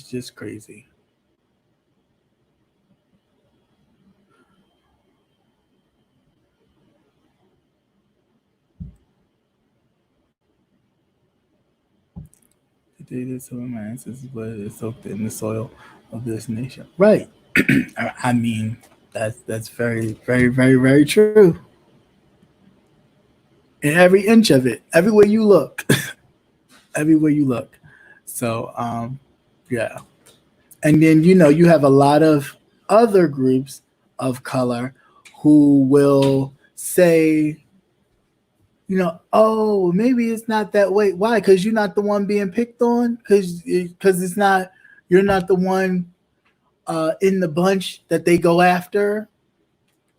just crazy. dated some of my ancestors, but it's soaked in the soil of this nation. Right. I mean, that's very, very, very, very true. In every inch of it, everywhere you look, everywhere you look. So, yeah. And then you have a lot of other groups of color who will say, oh, maybe it's not that way. Why? Because you're not the one being picked on. Because it's not, you're not the one in the bunch that they go after.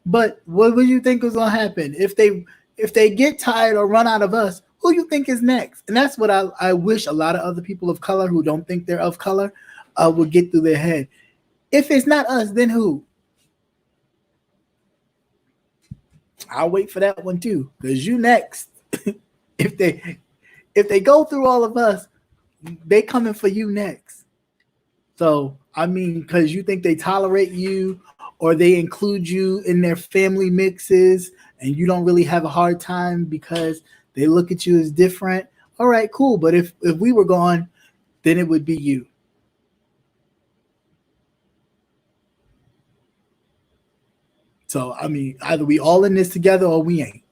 But what would you think is gonna happen if they get tired or run out of us? Who you think is next? And that's what I wish a lot of other people of color who don't think they're of color would get through their head. If it's not us, then who? I'll wait for that one too, because you next. if they go through all of us, they coming for you next. So I mean, because you think they tolerate you or they include you in their family mixes, and you don't really have a hard time because they look at you as different. All right, cool. But if we were gone, then it would be you. So I mean, either we all in this together or we ain't.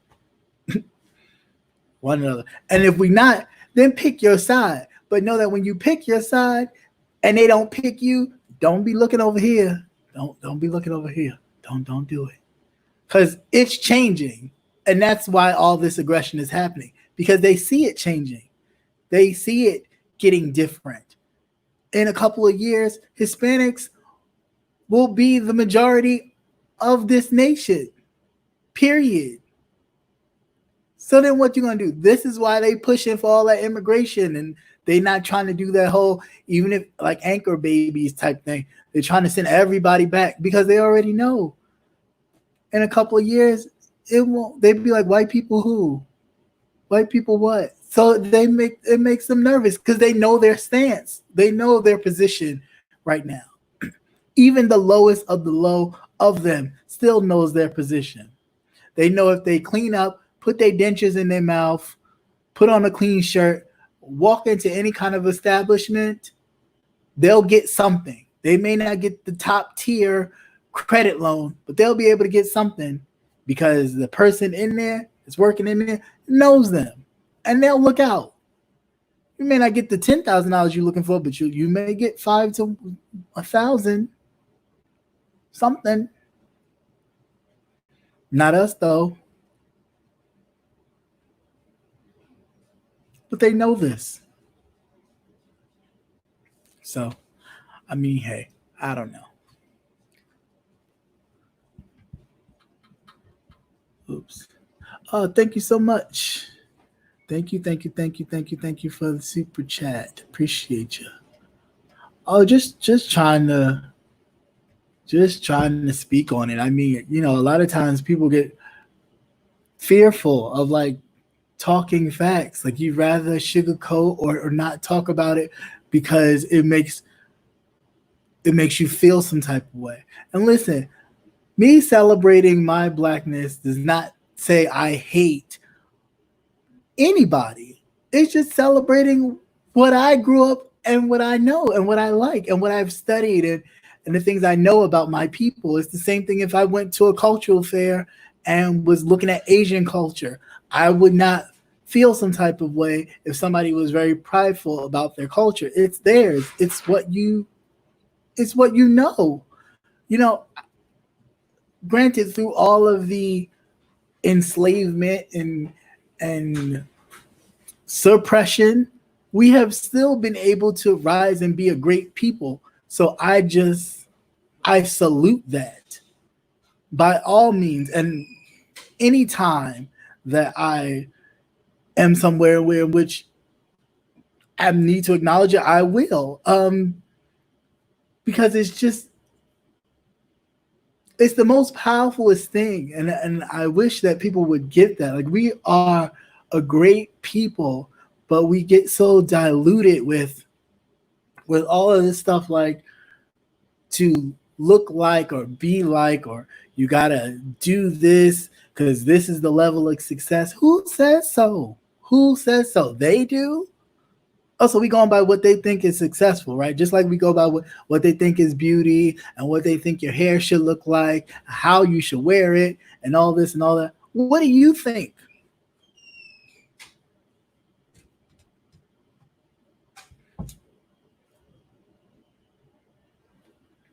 One another. And if we not, then pick your side. But know that when you pick your side and they don't pick you, don't be looking over here. Don't be looking over here. Don't do it. Because it's changing. And that's why all this aggression is happening. Because they see it changing. They see it getting different. In a couple of years, Hispanics will be the majority of this nation. Period. So then what you gonna do? This is why they pushing for all that immigration, and they not trying to do that whole, even if like anchor babies type thing. They're trying to send everybody back because they already know in a couple of years it won't. They'd be like, white people who? White people what? So it makes them nervous because they know their stance. They know their position right now. Even the lowest of the low of them still knows their position. They know if they clean up, put their dentures in their mouth, put on a clean shirt, walk into any kind of establishment, they'll get something. They may not get the top tier credit loan, but they'll be able to get something because the person in there that's working in there knows them, and they'll look out. You may not get the $10,000 you're looking for, but you may get $5,000 to $1,000, something. Not us though. But they know this. So, I mean, hey, I don't know. Oops. Oh, thank you so much. Thank you for the super chat. Appreciate you. Oh, just trying to speak on it. I mean, a lot of times people get fearful of like talking facts. Like you'd rather sugarcoat or not talk about it because it makes you feel some type of way. And listen, me celebrating my blackness does not say I hate anybody. It's just celebrating what I grew up and what I know and what I like and what I've studied and the things I know about my people. It's the same thing if I went to a cultural fair and was looking at Asian culture. I would not feel some type of way if somebody was very prideful about their culture. It's theirs. It's what you know. Granted, through all of the enslavement and suppression, we have still been able to rise and be a great people. So I salute that by all means. And anytime that I am somewhere in which I need to acknowledge it, I will. Because it's the most powerfulest thing. And I wish that people would get that. Like we are a great people, but we get so diluted with all of this stuff, like to look like or be like, or you gotta do this because this is the level of success. Who says so? They do. Also, we going by what they think is successful, right? Just like we go by what they think is beauty and what they think your hair should look like, how you should wear it, and all this and all that. What do you think?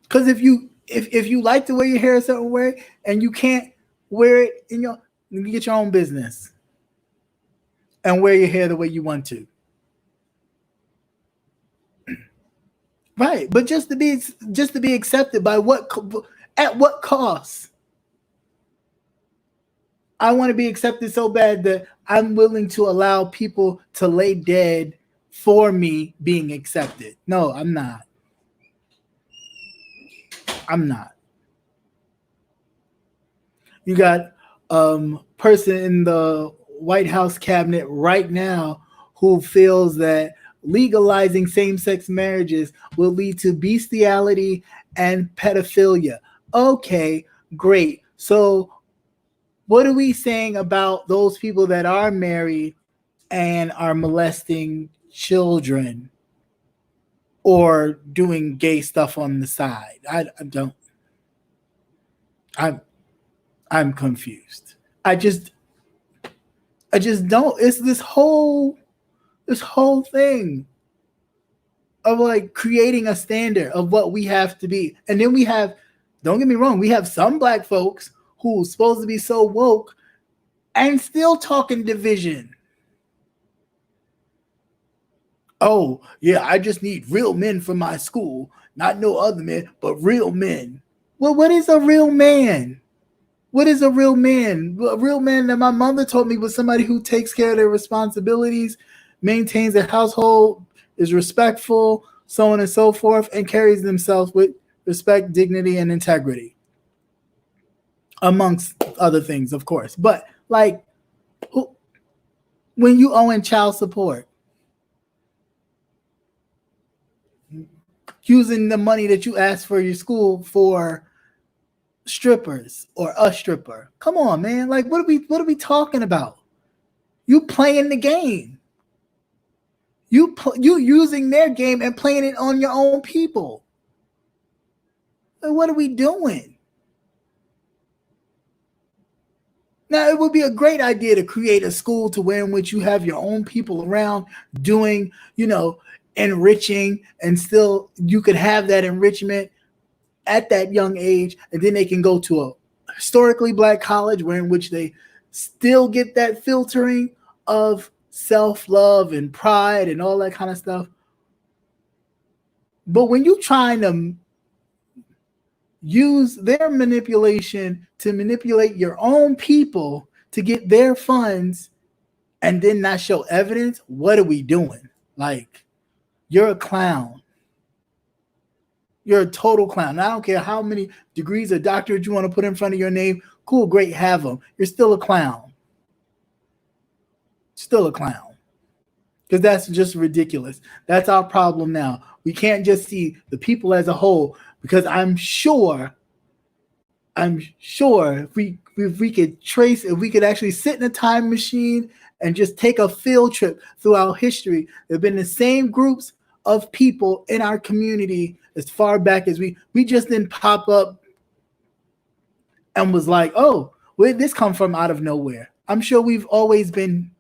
Because if you like to wear your hair a certain way and you can't wear it in your, you get your own business and wear your hair the way you want to. Right, but just to be accepted by what, at what cost? I want to be accepted so bad that I'm willing to allow people to lay dead for me being accepted. No, I'm not. I'm not. You got person in the White House cabinet right now who feels that legalizing same-sex marriages will lead to bestiality and pedophilia. Okay, great. So what are we saying about those people that are married and are molesting children or doing gay stuff on the side? I don't. I'm confused. I just don't. It's this whole thing of like creating a standard of what we have to be. And then we have, don't get me wrong, we have some black folks who's supposed to be so woke and still talking division. Oh, yeah, I just need real men for my school, not no other men, but real men. Well, what is a real man? What is a real man? A real man that my mother told me was somebody who takes care of their responsibilities, maintains their household, is respectful, so on and so forth, and carries themselves with respect, dignity, and integrity, amongst other things, of course. But like, when you owing child support, using the money that you asked for your school for strippers or a stripper. Come on, man. Like, what are we talking about? You playing the game. You using their game and playing it on your own people. Like, what are we doing? Now, it would be a great idea to create a school to where in which you have your own people around doing, enriching, and still you could have that enrichment at that young age, and then they can go to a historically black college where in which they still get that filtering of self-love and pride and all that kind of stuff. But when you're trying to use their manipulation to manipulate your own people to get their funds and then not show evidence, what are we doing? Like, you're a clown. You're a total clown. I don't care how many degrees or doctorate you want to put in front of your name. Cool, great, have them. You're still a clown. Still a clown. Because that's just ridiculous. That's our problem now. We can't just see the people as a whole, because I'm sure if we could trace, if we could actually sit in a time machine and just take a field trip throughout history, there have been the same groups of people in our community as far back as we just didn't pop up and was like, oh, where did this come from out of nowhere? I'm sure we've always been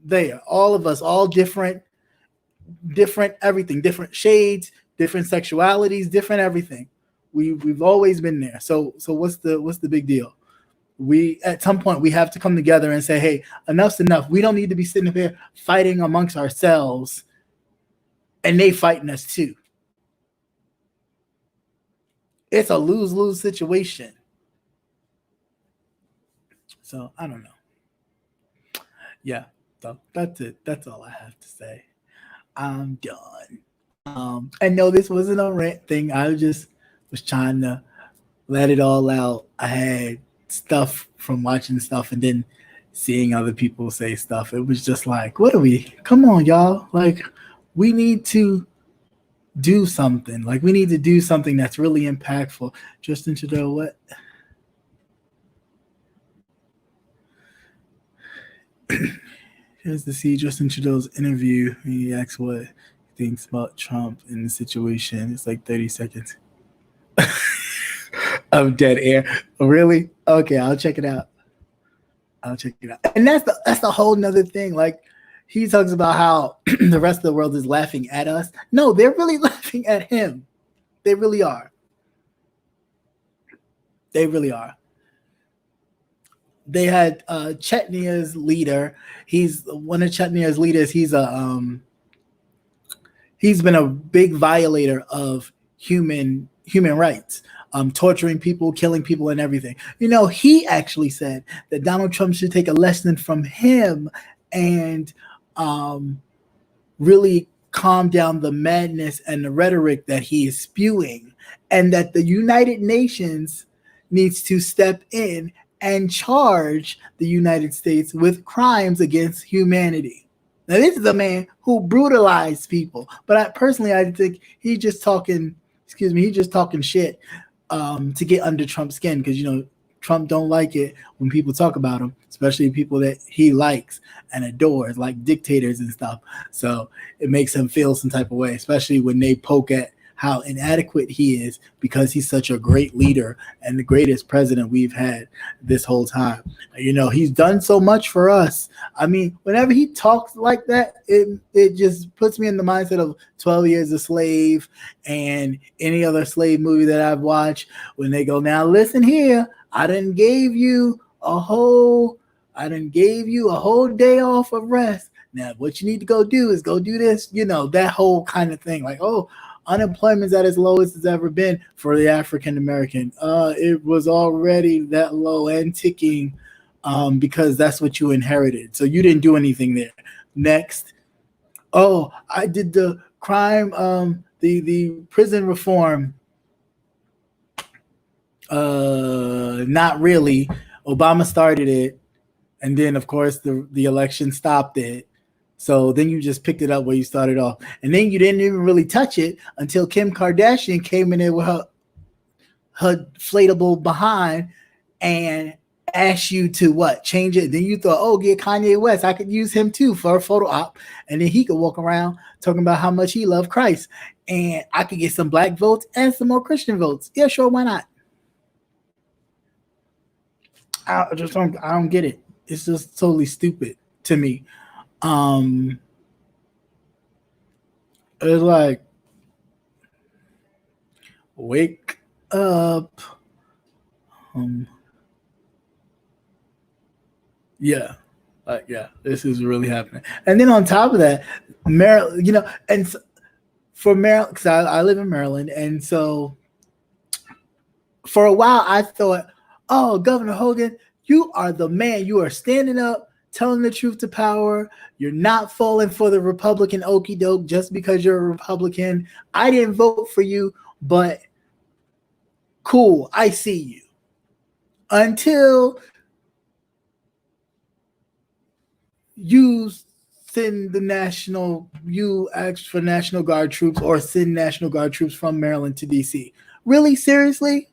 there. All of us, all different everything, different shades, different sexualities, different everything. We've always been there. So what's the big deal? We, at some point, we have to come together and say, hey, enough's enough. We don't need to be sitting up here fighting amongst ourselves and they fighting us too. It's a lose-lose situation. So I don't know. Yeah, so that's it. That's all I have to say. I'm done. I know this wasn't a rant thing. I just was trying to let it all out. I had stuff from watching stuff and then seeing other people say stuff. It was just like, what are we? Come on, y'all. Like, we need to do something. Like, we need to do something that's really impactful. Justin Trudeau, what? Here's the see Justin Trudeau's interview. He asks what he thinks about Trump in the situation. It's like 30 seconds of dead air. Really? Okay, I'll check it out. I'll check it out. And that's the whole nother thing. Like he talks about how the rest of the world is laughing at us. No, they're really laughing at him. They really are. They really are. They had Chechny's leader. He's one of Chechny's leaders. He's been a big violator of human rights, torturing people, killing people, and everything. You know, he actually said that Donald Trump should take a lesson from him and really calm down the madness and the rhetoric that he is spewing, and that the United Nations needs to step in and charge the United States with crimes against humanity. Now, this is a man who brutalized people, but I think he's just talking shit to get under Trump's skin, because, you know, Trump don't like it when people talk about him, especially people that he likes and adores, like dictators and stuff. So it makes him feel some type of way, especially when they poke at how inadequate he is, because he's such a great leader and the greatest president we've had this whole time. You know, he's done so much for us. I mean, whenever he talks like that, it just puts me in the mindset of 12 Years a Slave and any other slave movie that I've watched, when they go, now listen here, I done gave you a whole day off of rest. Now what you need to go do is go do this, you know, that whole kind of thing. Like, oh, unemployment's at its lowest it's ever been for the African American. It was already that low and ticking, because that's what you inherited. So you didn't do anything there. Next. Oh, I did the crime, the prison reform. Not really. Obama started it, and then of course the election stopped it. So then you just picked it up where you started off. And then you didn't even really touch it until Kim Kardashian came in there with her inflatable behind and asked you to what? Change it. Then you thought, oh, get Kanye West. I could use him too for a photo op. And then he could walk around talking about how much he loved Christ. And I could get some black votes and some more Christian votes. Yeah, sure, why not? I don't get it. It's just totally stupid to me. It's like, wake up. Yeah, this is really happening. And then on top of that, Maryland, you know, and for Maryland, because I live in Maryland, and so for a while I thought, oh, Governor Hogan, you are the man. You are standing up, telling the truth to power. You're not falling for the Republican okie doke just because you're a Republican. I didn't vote for you, but cool, I see you. Until you you ask for National Guard troops or send National Guard troops from Maryland to DC. Really? Seriously?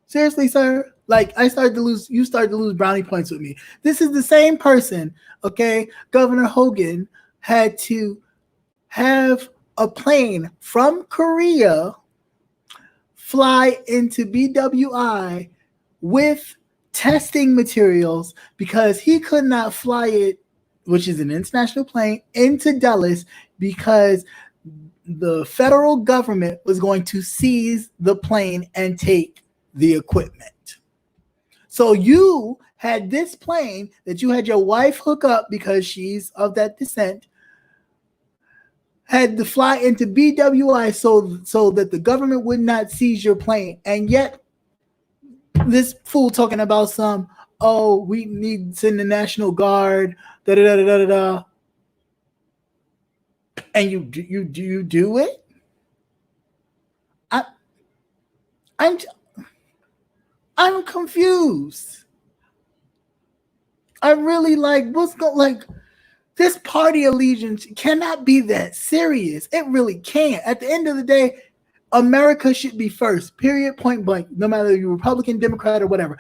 Seriously, sir? Like, you started to lose brownie points with me. This is the same person, okay? Governor Hogan had to have a plane from Korea fly into BWI with testing materials because he could not fly it, which is an international plane, into Dallas because the federal government was going to seize the plane and take the equipment. So you had this plane that you had your wife hook up because she's of that descent, had to fly into BWI so that the government would not seize your plane. And yet this fool talking about we need to send the National Guard, da-da-da-da-da-da. And you do it? I'm confused. I really this party allegiance cannot be that serious. It really can't. At the end of the day, America should be first, period, point blank, no matter you're Republican, Democrat, or whatever.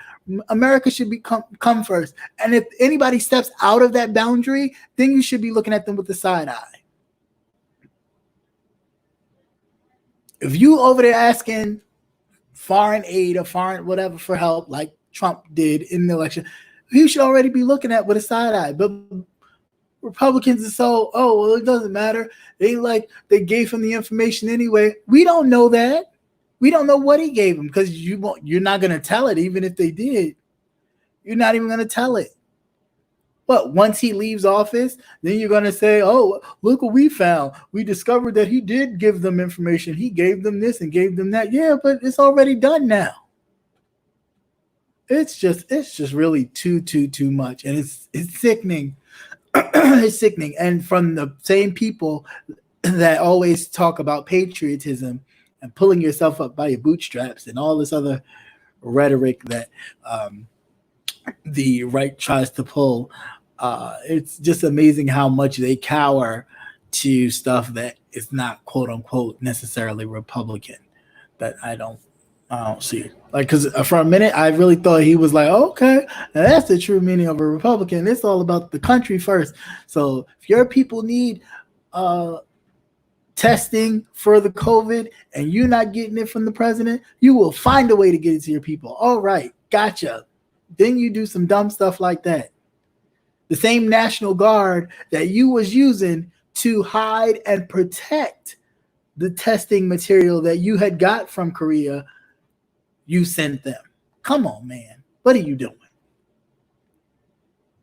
America should come first. And if anybody steps out of that boundary, then you should be looking at them with the side eye. If you over there asking foreign aid or foreign whatever for help, like Trump did in the election, you should already be looking at with a side eye. But Republicans are so, oh, well, it doesn't matter. They gave him the information anyway. We don't know that. We don't know what he gave him because you're not going to tell it, even if they did. You're not even going to tell it. But once he leaves office, then you're going to say, oh, look what we found. We discovered that he did give them information. He gave them this and gave them that. Yeah, but it's already done now. It's just really too much. And it's sickening. It's sickening. And from the same people that always talk about patriotism and pulling yourself up by your bootstraps and all this other rhetoric that the right tries to pull, it's just amazing how much they cower to stuff that is not quote unquote necessarily Republican. That I don't see. Like, because for a minute I really thought he was like, okay, now that's the true meaning of a Republican. It's all about the country first. So if your people need testing for the COVID and you're not getting it from the president, you will find a way to get it to your people. All right, gotcha. Then you do some dumb stuff like that. The same National Guard that you was using to hide and protect the testing material that you had got from Korea, you sent them. Come on, man. What are you doing?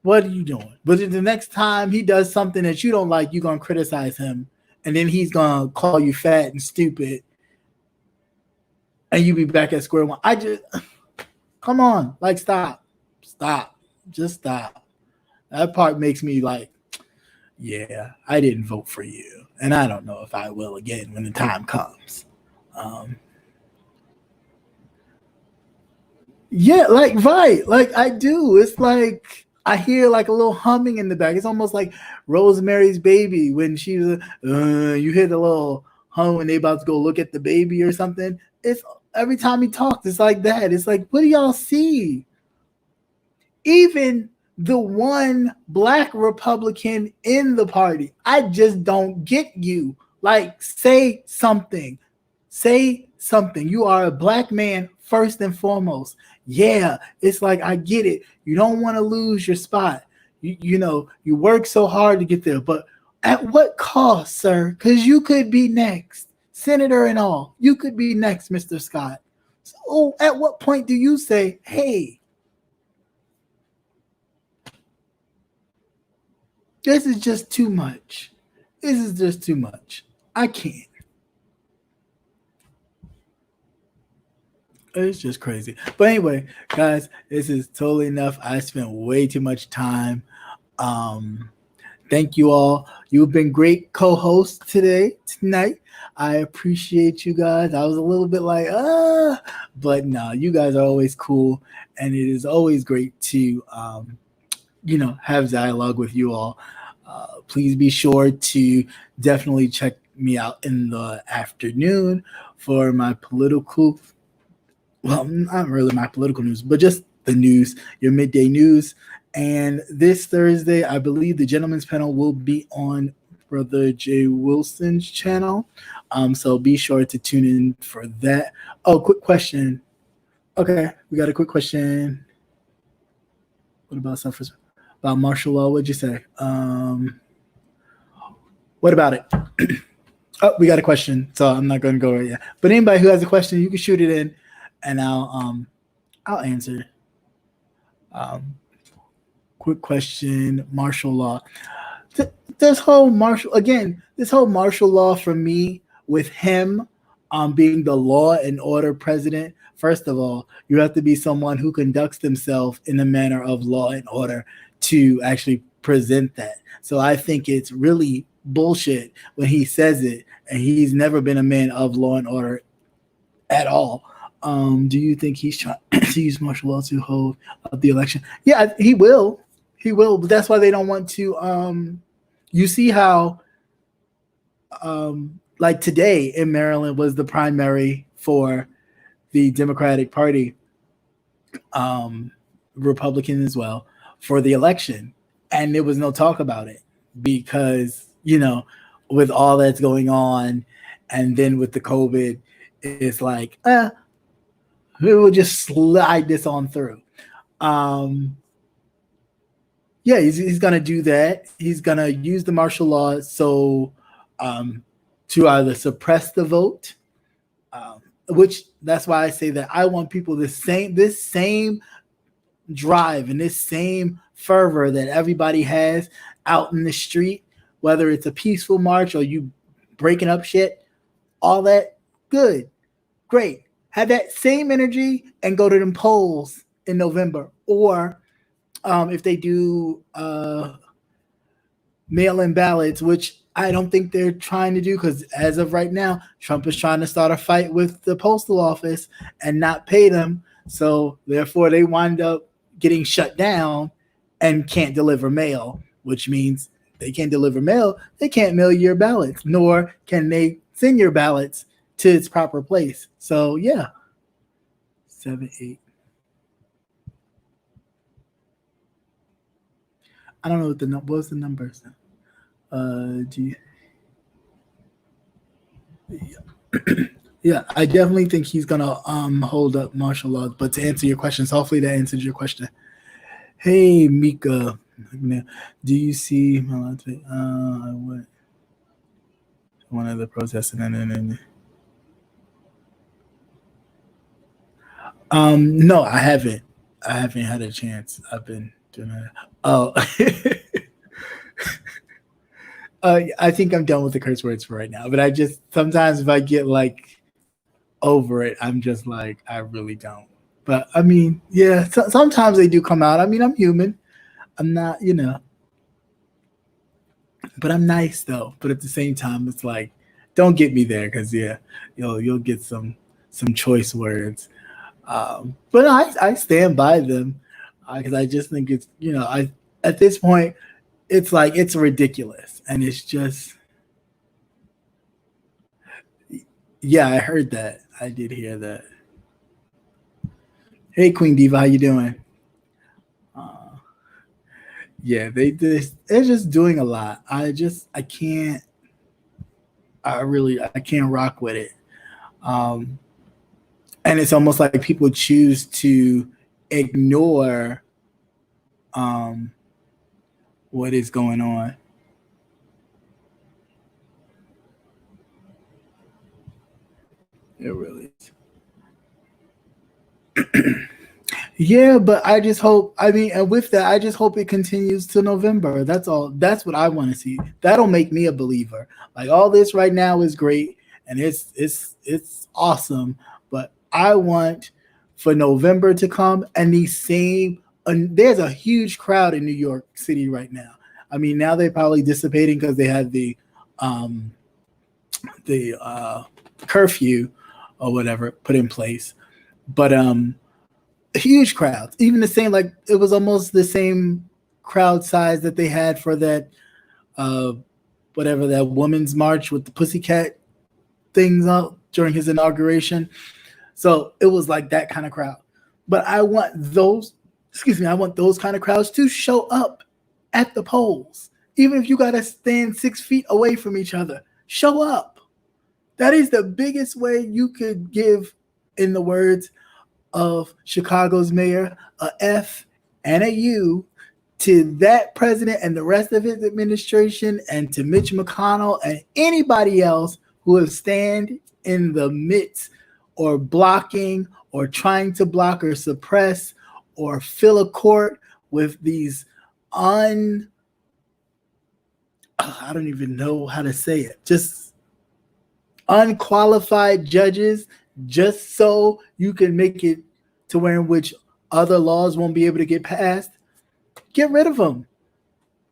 What are you doing? But the next time he does something that you don't like, you're going to criticize him. And then he's going to call you fat and stupid. And you be back at square one. Come on. Like, stop. Just stop. That part makes me like, yeah, I didn't vote for you. And I don't know if I will again when the time comes. Yeah, right. Like I do. It's like I hear like a little humming in the back. It's almost like Rosemary's Baby when she was, you hear the little hum when they about to go look at the baby or something. It's every time he talks, it's like that. It's like, what do y'all see? Even the one black Republican in the party, I just don't get you. Like, say something. Say something. You are a black man first and foremost. Yeah, it's like, I get it. You don't want to lose your spot. You know, you work so hard to get there, but at what cost, sir? Because you could be next. Senator and all. You could be next, Mr. Scott. So at what point do you say, hey, this is just too much. This is just too much. I can't. It's just crazy. But anyway, guys, this is totally enough. I spent way too much time. Thank you all. You've been great co-hosts tonight. I appreciate you guys. I was a little bit like, but no, you guys are always cool. And it is always great to, have dialogue with you all. Please be sure to definitely check me out in the afternoon for my political, well, not really my political news, but just the news, your midday news. And this Thursday, I believe the gentleman's panel will be on Brother Jay Wilson's channel. So be sure to tune in for that. Oh, quick question. Okay, we got a quick question. What about self-respect? About martial law? What'd you say? What about it? Oh, we got a question, so I'm not going to go right yet. But anybody who has a question, you can shoot it in, and I'll answer. Quick question: martial law. This whole martial law for me, with him being the law and order president. First of all, you have to be someone who conducts themselves in a manner of law and order to actually present that. So I think it's really bullshit when he says it, and he's never been a man of law and order at all. Do you think he's trying to use martial law to hold up the election? Yeah, he will. He will, but that's why they don't want to. You see how, like today in Maryland was the primary for the Democratic Party, um, Republican as well, for the election, and there was no talk about it because with all that's going on, and then with the COVID, it's like, we will just slide this on through. Um, yeah, he's gonna do that. He's gonna use the martial law um, to either suppress the vote, which that's why I say that I want people this same drive and this same fervor that everybody has out in the street, whether it's a peaceful march or you breaking up shit, all that, good, great. Have that same energy and go to them polls in November, or if they do mail-in ballots, which I don't think they're trying to do, because as of right now, Trump is trying to start a fight with the postal office and not pay them. So therefore, they wind up getting shut down and can't deliver mail, which means they can't deliver mail. They can't mail your ballots, nor can they send your ballots to its proper place. So yeah, 7, 8. I don't know what was the numbers. Do you, yeah, I definitely think he's gonna hold up martial law. But to answer your questions, hopefully that answers your question. Hey Mika, do you see what one of the protests? No, I haven't. I haven't had a chance. I've been doing that. Oh, I think I'm done with the curse words for right now. But I just sometimes if I get like over it, I'm just like I really don't. But I mean, yeah, sometimes they do come out. I mean, I'm human. I'm not, but I'm nice though. But at the same time, it's like, don't get me there because yeah, you'll get some choice words. But I stand by them because I just think it's I at this point it's like it's ridiculous and it's just yeah, I heard that. I did hear that. Hey Queen Diva, how you doing? Uh, yeah, they're just doing a lot. I can't I can't rock with it. Um, and it's almost like people choose to ignore um, what is going on. It really is. Yeah, but I just hope. I mean, and with that, I just hope it continues to November. That's all. That's what I want to see. That'll make me a believer. Like all this right now is great and it's awesome, but I want for November to come and these same. And there's a huge crowd in New York City right now. I mean, now they're probably dissipating because they had um, the curfew or whatever put in place, but huge crowds. Even the same, like it was almost the same crowd size that they had for that uh whatever that women's march with the pussycat things up during his inauguration. So it was like that kind of crowd. But I want those, excuse me, I want those kind of crowds to show up at the polls. Even if you gotta stand 6 feet away from each other, show up. That is the biggest way you could give, in the words of Chicago's mayor, a F and a U to that president and the rest of his administration, and to Mitch McConnell and anybody else who have stand in the midst or blocking or trying to block or suppress or fill a court with these un I don't even know how to say it. Just unqualified judges just so you can make it to where in which other laws won't be able to get passed. Get rid of them.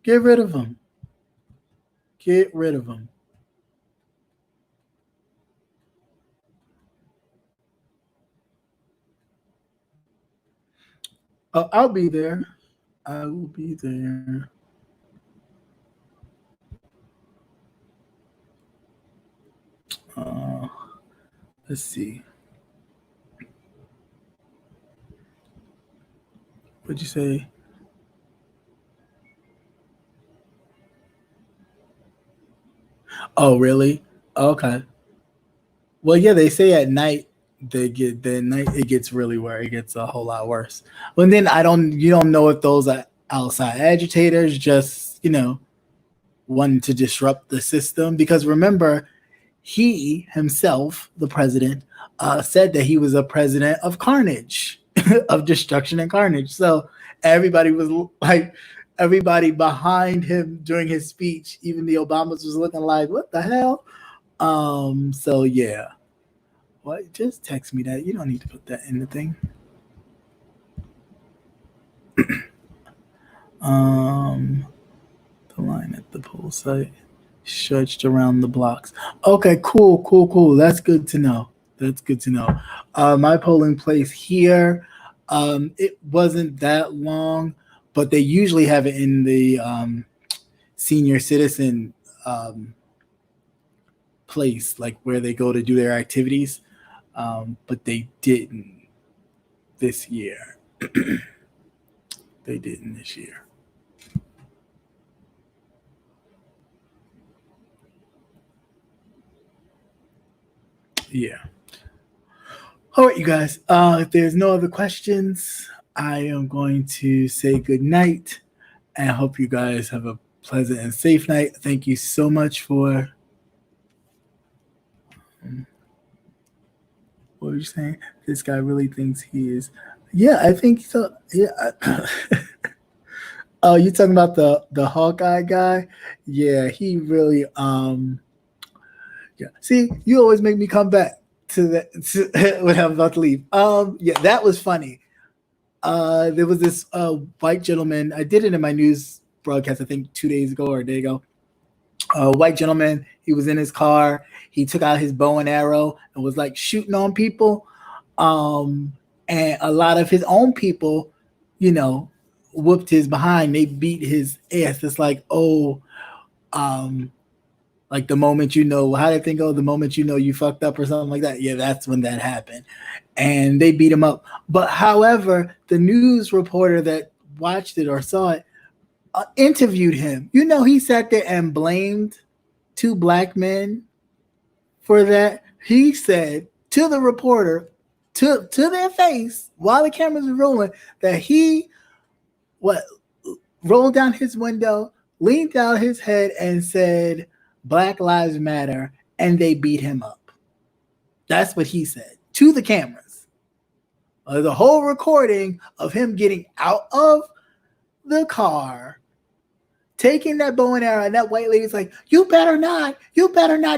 Get rid of them. Get rid of them. I'll be there. I will be there. Let's see. What'd you say? Oh, really? Okay. Well, yeah, they say at night the night it gets really where it gets a whole lot worse. But then you don't know if those are outside agitators just wanting to disrupt the system, because remember, he himself, the president, said that he was a president of carnage, of destruction and carnage. So everybody was like, everybody behind him during his speech, even the Obamas, was looking like, what the hell? So yeah. What? Just text me that. You don't need to put that in the thing. Um, the line at the poll site stretched around the blocks. Okay, cool, cool, cool. That's good to know. That's good to know. My polling place here, it wasn't that long, but they usually have it in the senior citizen place, like where they go to do their activities. But they didn't this year. They didn't this year. Yeah. All right, you guys. If there's no other questions, I am going to say good night and hope you guys have a pleasant and safe night. Thank you so much for. What were you saying? This guy really thinks he is. Yeah, I think so. Yeah. Oh, you talking about the Hawkeye guy? Yeah, he really. Yeah. See, you always make me come back to that when I'm about to leave. Yeah, that was funny. There was this white gentleman. I did it in my news broadcast, I think 2 days ago or a day ago. A white gentleman. He was in his car. He took out his bow and arrow and was like shooting on people. Um, and a lot of his own people, you know, whooped his behind. They beat his ass. It's like, oh, um, like the moment how did they go? The moment you fucked up or something like that. Yeah, that's when that happened. And they beat him up. But however, the news reporter that watched it or saw it interviewed him. He sat there and blamed two black men for that. He said to the reporter, to their face, while the cameras were rolling, that he what rolled down his window, leaned down his head, and said, "Black Lives Matter," and they beat him up. That's what he said to the cameras. The whole recording of him getting out of the car, taking that bow and arrow, and that white lady's like, you better not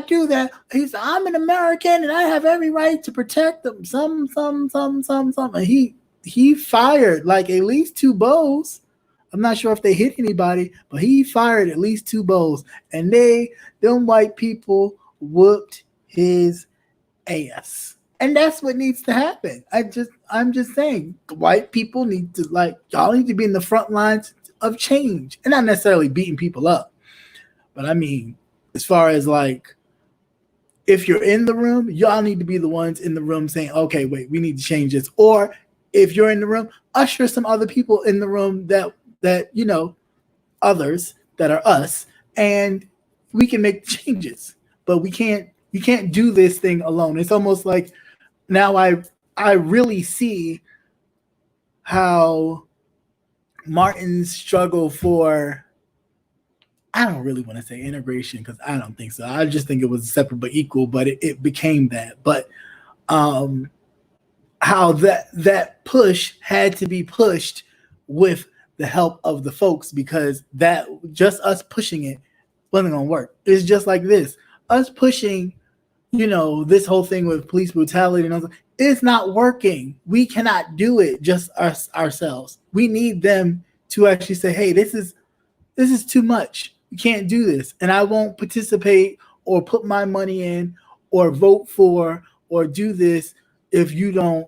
do that. He's, I'm an American and I have every right to protect them. Some. And he fired like at least two bows. I'm not sure if they hit anybody, but he fired at least two bows. And them white people whooped his ass. And that's what needs to happen. I'm just saying, white people need to, y'all need to be in the front lines of change, and not necessarily beating people up. But I mean, as far as if you're in the room, y'all need to be the ones in the room saying, okay, wait, we need to change this. Or if you're in the room, usher some other people in the room that others that are us, and we can make changes. But you can't do this thing alone. It's almost like now I really see how Martin's struggle for, I don't really want to say integration because I don't think so. I just think it was separate but equal, but it became that. But how that push had to be pushed with the help of the folks, because that just us pushing it wasn't gonna work. It's just like this. Us pushing, this whole thing with police brutality and all that, it's not working. We cannot do it just ourselves. We need them to actually say, hey, this is too much. You can't do this. And I won't participate or put my money in or vote for or do this if you don't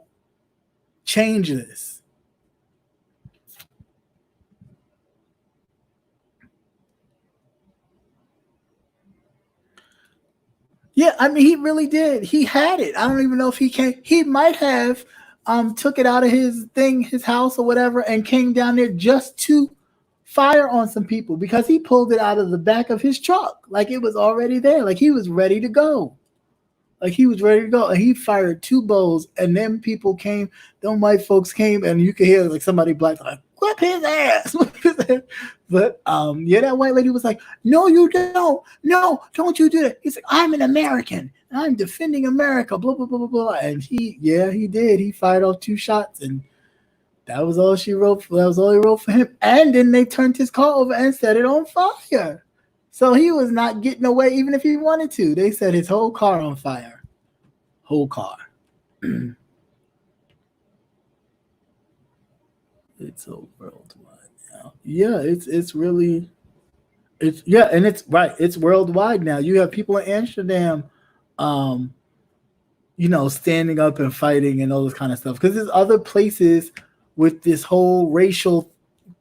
change this. Yeah, I mean, he really did. He had it. I don't even know if he came. He might have took it out of his thing, his house or whatever, and came down there just to fire on some people because he pulled it out of the back of his truck. Like it was already there. Like he was ready to go. Like he was ready to go. And he fired two bows, and then people came, them white folks came, and you could hear like somebody black like, whip his ass. Whip his ass. But yeah, that white lady was like, no, you don't. No, don't you do that. He's like, I'm an American. I'm defending America. Blah, blah, blah, blah, blah. And he did. He fired off two shots, and that was all she wrote for. That was all he wrote for him. And then they turned his car over and set it on fire. So he was not getting away even if he wanted to. They set his whole car on fire. Whole car. It's so worldwide now. Yeah, it's really and it's right. It's worldwide now. You have people in Amsterdam, um, standing up and fighting and all this kind of stuff. Because there's other places with this whole racial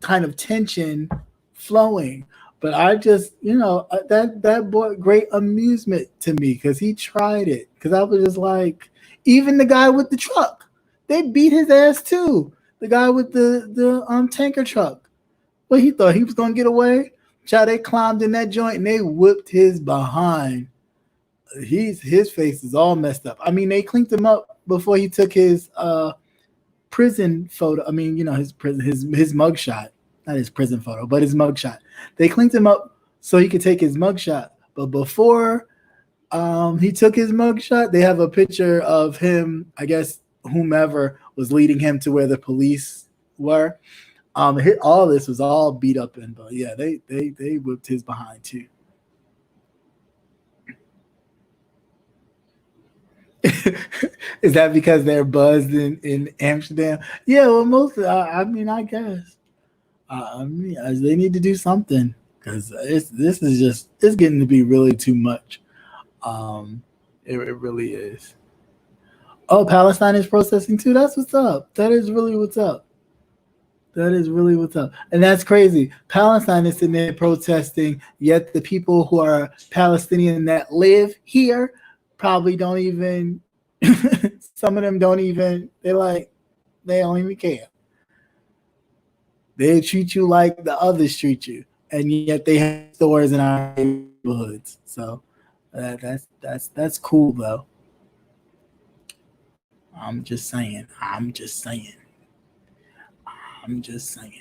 kind of tension flowing. But I just, that brought great amusement to me because he tried it. Because I was just like, even the guy with the truck, they beat his ass too. The guy with the tanker truck. Well, he thought he was gonna get away. Child, they climbed in that joint and they whipped his behind. His face is all messed up. I mean, they cleaned him up before he took his prison photo. I mean, his mugshot. Not his prison photo, but his mugshot. They cleaned him up so he could take his mugshot. But before he took his mugshot, they have a picture of him, I guess whomever was leading him to where the police were. All this was all beat up in, but yeah, they whipped his behind too. Is that because they're buzzed in Amsterdam? Yeah, well, I mean, I guess. I mean, they need to do something because it's getting to be really too much. It really is. Oh, Palestine is protesting too. That's what's up. That is really what's up. That is really what's up. And that's crazy. Palestine is in there protesting, yet the people who are Palestinian that live here probably don't even, some of them don't even, they don't even care. They treat you like the others treat you. And yet they have stores in our neighborhoods. So that's cool though. I'm just saying. I'm just saying. I'm just saying.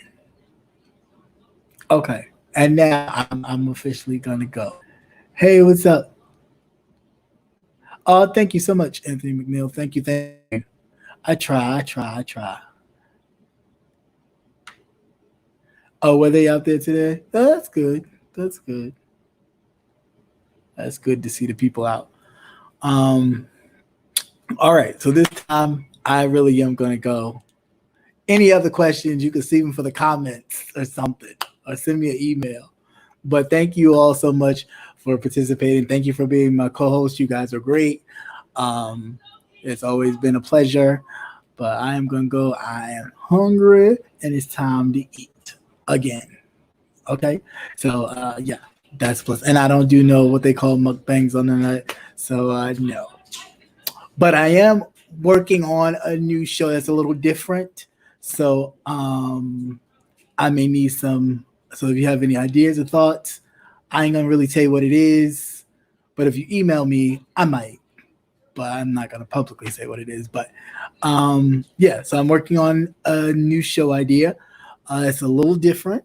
Okay. And now I'm officially gonna go. Hey, what's up? Oh, thank you so much, Anthony McNeil. Thank you, thank you. I try. Oh, were they out there today? Oh, that's good. That's good. That's good to see the people out. Um, all right. So this time I really am gonna go. Any other questions, you can save them for the comments or something, or send me an email. But thank you all so much for participating. Thank you for being my co-host. You guys are great. Um, it's always been a pleasure. But I am gonna go. I am hungry, and it's time to eat again. Okay. So yeah, that's plus. And I don't do know what they call mukbangs on the night. So no. But I am working on a new show that's a little different. So I may need some. So if you have any ideas or thoughts, I ain't gonna really tell you what it is. But if you email me, I might. But I'm not gonna publicly say what it is. But yeah, so I'm working on a new show idea. It's a little different,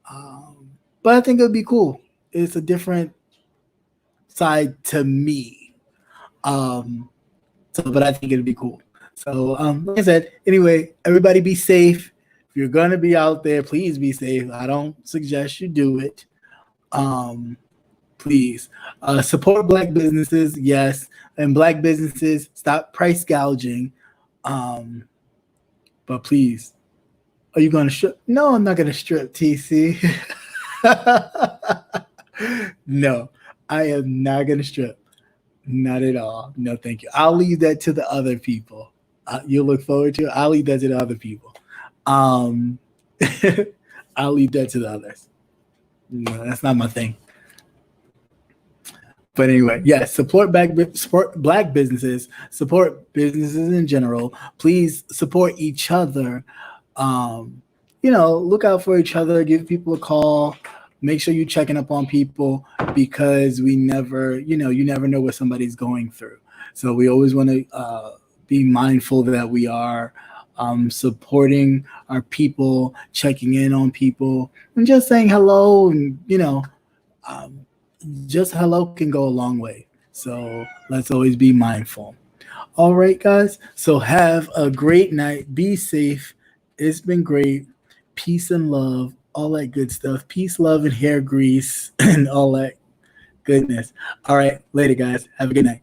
but I think it'll be cool. It's a different side to me. Um, but I think it'll be cool. So, like I said, anyway, everybody be safe. If you're gonna be out there, please be safe. I don't suggest you do it. Um, please support Black businesses, yes, and Black businesses stop price gouging. Um, but please, are you gonna strip? No, I'm not gonna strip, TC. No, I am not gonna strip. Not at all. No, thank you. I'll leave that to the other people. You'll look forward to it. I'll leave that to the other people. Um, I'll leave that to the others. No, that's not my thing. But anyway, yes, support black businesses, support businesses in general. Please support each other. Um, look out for each other. Give people a call. Make sure you're checking up on people because we never, you never know what somebody's going through. So we always want to be mindful that we are supporting our people, checking in on people, and just saying hello. And um, just hello can go a long way. So let's always be mindful. All right, guys. So have a great night. Be safe. It's been great. Peace and love, all that good stuff. Peace, love, and hair grease, and all that goodness. All right. Later, guys. Have a good night.